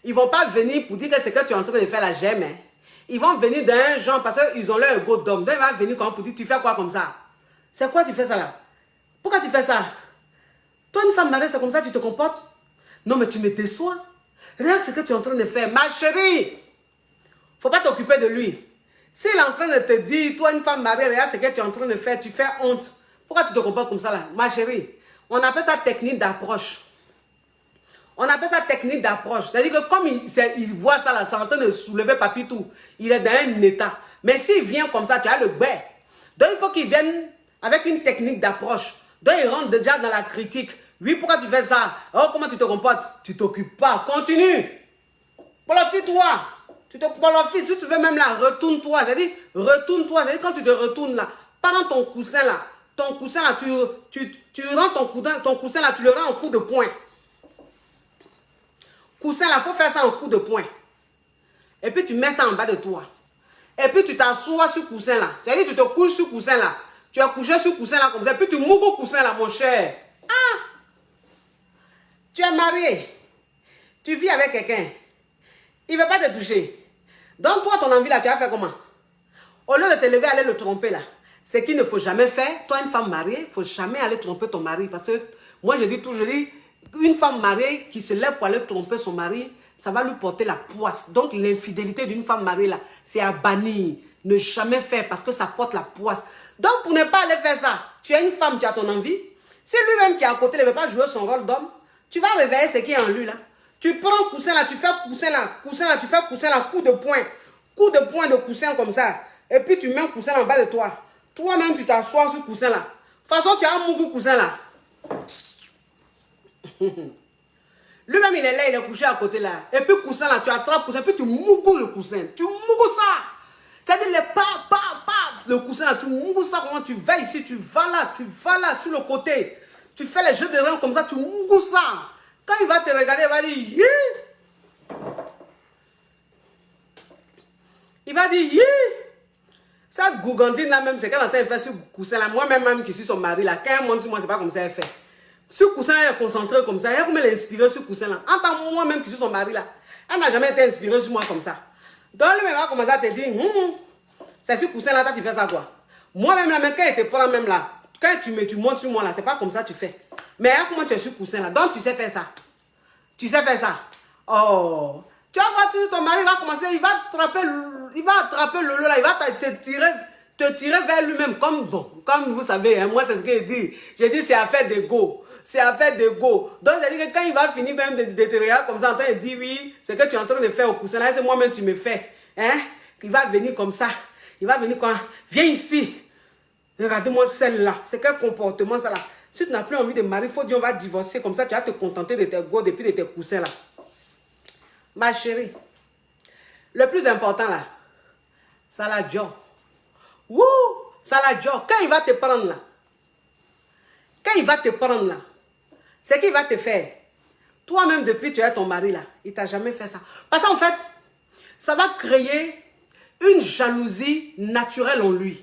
ils ne vont pas venir pour dire que ce que tu es en train de faire là, j'aime. Hein. Ils vont venir d'un genre parce qu'ils ont leur ego d'homme. Donc, il va venir comme pour dire, tu fais quoi comme ça? C'est quoi tu fais ça là? Pourquoi tu fais ça? Toi, une femme mariée, c'est comme ça, tu te comportes? Non, mais tu me déçois. Regarde ce que tu es en train de faire. Ma chérie, il ne faut pas t'occuper de lui. S'il est en train de te dire, toi, une femme mariée, regarde ce que tu es en train de faire, tu fais honte. Pourquoi tu te comportes comme ça là? Ma chérie, on appelle ça technique d'approche. On appelle ça technique d'approche. C'est-à-dire que comme il voit ça là, c'est en train de soulever papitou, il est dans un état. Mais s'il vient comme ça, tu as le bain. Donc il faut qu'il vienne avec une technique d'approche. Donc il rentre déjà dans la critique. Oui, pourquoi tu fais ça? Oh, comment tu te comportes? Tu t'occupes pas. Continue. Profite-toi. Tu te profites. Si tu veux même là, retourne-toi. C'est-à-dire, retourne-toi. C'est-à-dire, quand tu te retournes là, pas dans ton coussin là. Ton coussin là, tu rends ton coussin là, tu le rends en coup de poing. Coussin là, il faut faire ça en coup de poing. Et puis tu mets ça en bas de toi. Et puis tu t'assois sur coussin là. C'est-à-dire, tu te couches sur coussin là. Tu as couché sur coussin là comme ça. Et puis tu mouches au coussin là, mon cher. Ah! Tu es marié. Tu vis avec quelqu'un. Il ne veut pas te toucher. Donc toi, ton envie là, tu vas faire comment? Au lieu de te lever, aller le tromper là. Ce qu'il ne faut jamais faire, toi une femme mariée, il ne faut jamais aller tromper ton mari. Parce que moi je dis toujours, une femme mariée qui se lève pour aller tromper son mari, ça va lui porter la poisse. Donc l'infidélité d'une femme mariée là, c'est à bannir. Ne jamais faire parce que ça porte la poisse. Donc pour ne pas aller faire ça, tu es une femme, tu as ton envie. Si lui-même qui est à côté ne veut pas jouer son rôle d'homme, tu vas réveiller ce qui est en lui là. Tu prends coussin là, tu fais coussin là, tu fais coussin là, coup de poing de coussin comme ça. Et puis tu mets un coussin en bas de toi. Toi-même, tu t'assois sur le coussin là. De toute façon, tu as un mougou coussin là. Lui-même, il est là, il est couché à côté là. Et puis, coussin là, tu attrapes coussin, puis tu mougou le coussin. Tu mougou ça. C'est-à-dire, le coussin là, tu mougou ça. Comment tu vas ici, tu vas là, sur le côté. Tu fais les jeux de reins comme ça, tu mougou ça. Quand il va te regarder, il va dire, yeah. Il va dire, yeah. Ça gougandine là même, c'est qu'elle entend faire sur coussin là. Moi-même qui suis son mari là, quand elle monte sur moi, c'est pas comme ça elle fait. Sur coussin, elle est concentrée comme ça. Elle comment elle est inspirée sur coussin là. En tant que moi-même qui suis son mari là, elle n'a jamais été inspirée sur moi comme ça. Donc lui-même va commencer à te dire, c'est sur coussin là, toi tu fais ça quoi. Moi-même là, même quand elle te prend même là, quand tu montes sur moi là, c'est pas comme ça tu fais. Mais elle, comment tu es sur coussin là. Donc tu sais faire ça. Tu sais faire ça. Oh. Tu vas voir, ton mari va commencer, il va attraper le lot là, il va te tirer vers lui-même. Comme vous savez, hein, moi c'est ce que je dis. Je dis c'est affaire d'ego. C'est affaire d'ego. Donc c'est à dire que quand il va finir même de te regarder comme ça, en train de dire oui, c'est que tu es en train de faire au coussin là, c'est moi-même tu me fais. Hein? Il va venir comme ça. Il va venir quand, viens ici. Regardez-moi celle-là. C'est quel comportement ça là? Si tu n'as plus envie de marier, il faut dire on va divorcer. Comme ça, tu vas te contenter de tes gosses et puis de tes coussins là. Ma chérie, le plus important là, ça la joie. Wouh, ça la joie. Quand il va te prendre là, c'est qu'il va te faire. Toi-même, depuis que tu es ton mari là, il ne t'a jamais fait ça. Parce qu'en fait, ça va créer une jalousie naturelle en lui.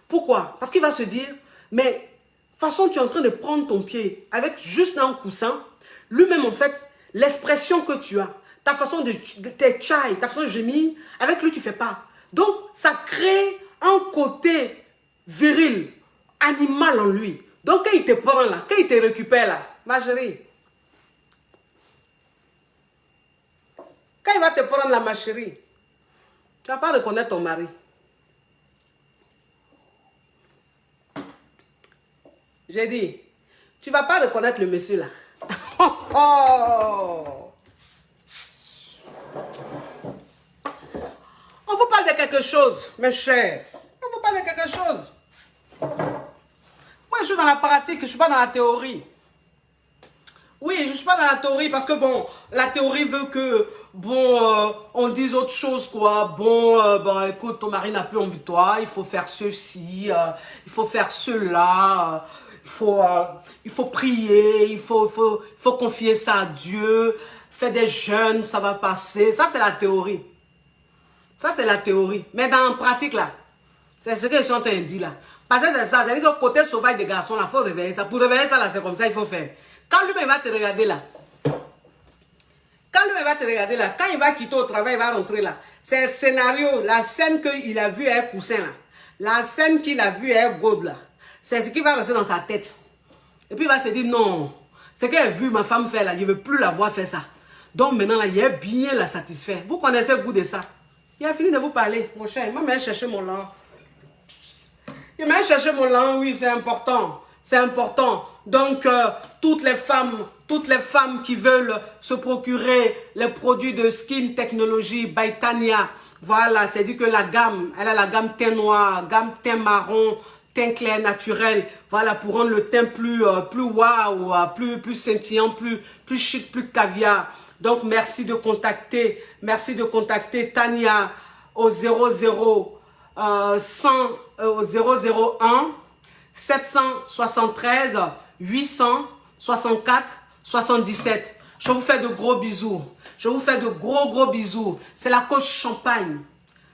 Pourquoi? Parce qu'il va se dire, mais de toute façon, tu es en train de prendre ton pied avec juste un coussin. Lui-même, en fait, l'expression que tu as, ta façon de tes chai, ta façon de gémir, avec lui, tu ne fais pas. Donc, ça crée un côté viril, animal en lui. Donc, quand il te prend là, quand il te récupère là, ma chérie, quand il va te prendre là, ma chérie, tu ne vas pas reconnaître ton mari. J'ai dit, tu ne vas pas reconnaître le monsieur là. Oh! On vous parle de quelque chose, mes chers. On vous parle de quelque chose. Moi, je suis dans la pratique, je ne suis pas dans la théorie. Oui, je ne suis pas dans la théorie parce que, bon, la théorie veut que, bon, on dise autre chose, quoi. Bon, écoute, ton mari n'a plus envie de toi, il faut faire ceci, il faut faire cela, il faut prier, il faut confier ça à Dieu, faire des jeûnes, ça va passer. Ça, c'est la théorie. Ça, c'est la théorie. Mais dans la pratique, là, c'est ce que je suis en train de dire, là. Parce que c'est ça, c'est-à-dire que le côté sauvage des garçons, il faut réveiller ça. Pour réveiller ça, là, c'est comme ça, il faut faire. Quand lui-même va te regarder là, quand il va quitter au travail, il va rentrer là. C'est le scénario, la scène qu'il a vue avec Coussin là. La scène qu'il a vue avec God là. C'est ce qui va rester dans sa tête. Et puis il va se dire non. Ce qu'elle a vu ma femme faire là, je ne veux plus la voir faire ça. Donc maintenant là, il est bien la satisfait. Vous connaissez le goût de ça. Il a fini de vous parler, mon cher. Il m'a même cherché mon langue. Il m'a cherché mon langue, oui, c'est important. C'est important. Donc, toutes les femmes qui veulent se procurer les produits de Skin Technology by Tania, voilà, c'est dit que la gamme, elle a la gamme teint noir, gamme teint marron, teint clair naturel, voilà, pour rendre le teint plus waouh, plus scintillant, plus chic, plus caviar. Donc, merci de contacter Tania au 001 773 864 77. Je vous fais de gros bisous. Je vous fais de gros bisous. C'est la coach champagne.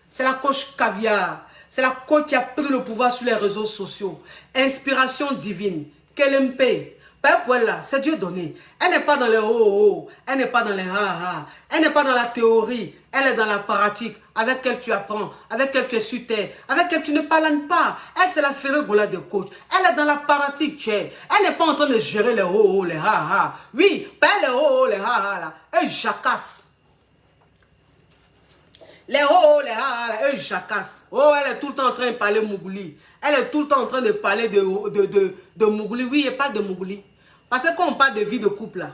C'est la coach caviar. C'est la coach qui a pris le pouvoir sur les réseaux sociaux. Inspiration divine. KLMP. Pas pour elle là, c'est Dieu donné. Elle n'est pas dans les oh. Elle n'est pas dans les ha. Elle n'est pas dans la théorie. Elle est dans la pratique. Avec elle tu apprends. Avec elle tu es sur terre. Avec elle tu ne parles pas. Elle c'est la Ferregola de coach. Elle est dans la pratique. Elle n'est pas en train de gérer les oh, les ha. Oui, pas les oh, les ha là. Elle jacasse. Les oh, les ha là, elle jacasse. Oh, elle est tout le temps en train de parler Mougouli. Elle est tout le temps en train de parler de Mougouli. Oui, il parle de Mougouli. Parce que quand on parle de vie de couple là,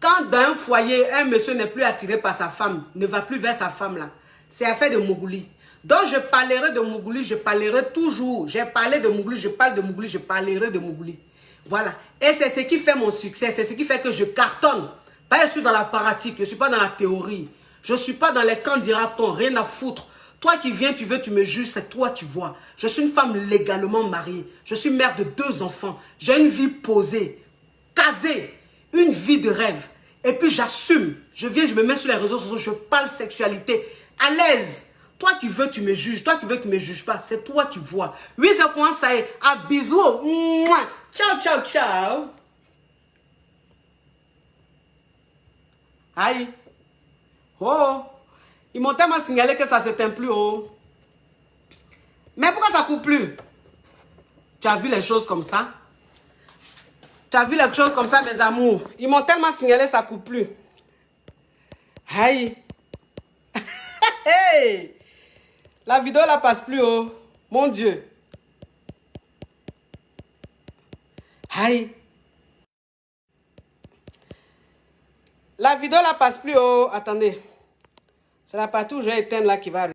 quand dans un foyer, un monsieur n'est plus attiré par sa femme, ne va plus vers sa femme là, c'est affaire de Mougouli. Donc je parlerai de Mougouli, je parlerai toujours. J'ai parlé de Mougouli, je parle de Mougouli, je parlerai de Mougouli. Voilà. Et c'est ce qui fait mon succès, c'est ce qui fait que je cartonne. Pas je suis dans la pratique, je ne suis pas dans la théorie. Je ne suis pas dans les camps dira-t-on, rien à foutre. Toi qui viens, tu me juges, c'est toi qui vois. Je suis une femme légalement mariée. Je suis mère de 2 enfants. J'ai une vie posée, casée, une vie de rêve. Et puis j'assume. Je viens, je me mets sur les réseaux sociaux, je parle sexualité à l'aise. Toi qui veux, tu me juges. Toi qui veux, tu ne me juges pas. C'est toi qui vois. Oui, c'est comment ça est. À bisous. Mouah. Ciao. Aïe. Oh. Ils m'ont tellement signalé que ça ne s'éteint plus. Oh. Mais pourquoi ça ne coupe plus? Tu as vu les choses comme ça? Tu as vu les choses comme ça, mes amours? Ils m'ont tellement signalé ça ne coupe plus. Aïe. Hey. La vidéo là passe plus. Oh. Mon Dieu. Aïe. La vidéo là passe plus. Oh. Attendez. C'est la partie où j'ai éteint là qui va arriver.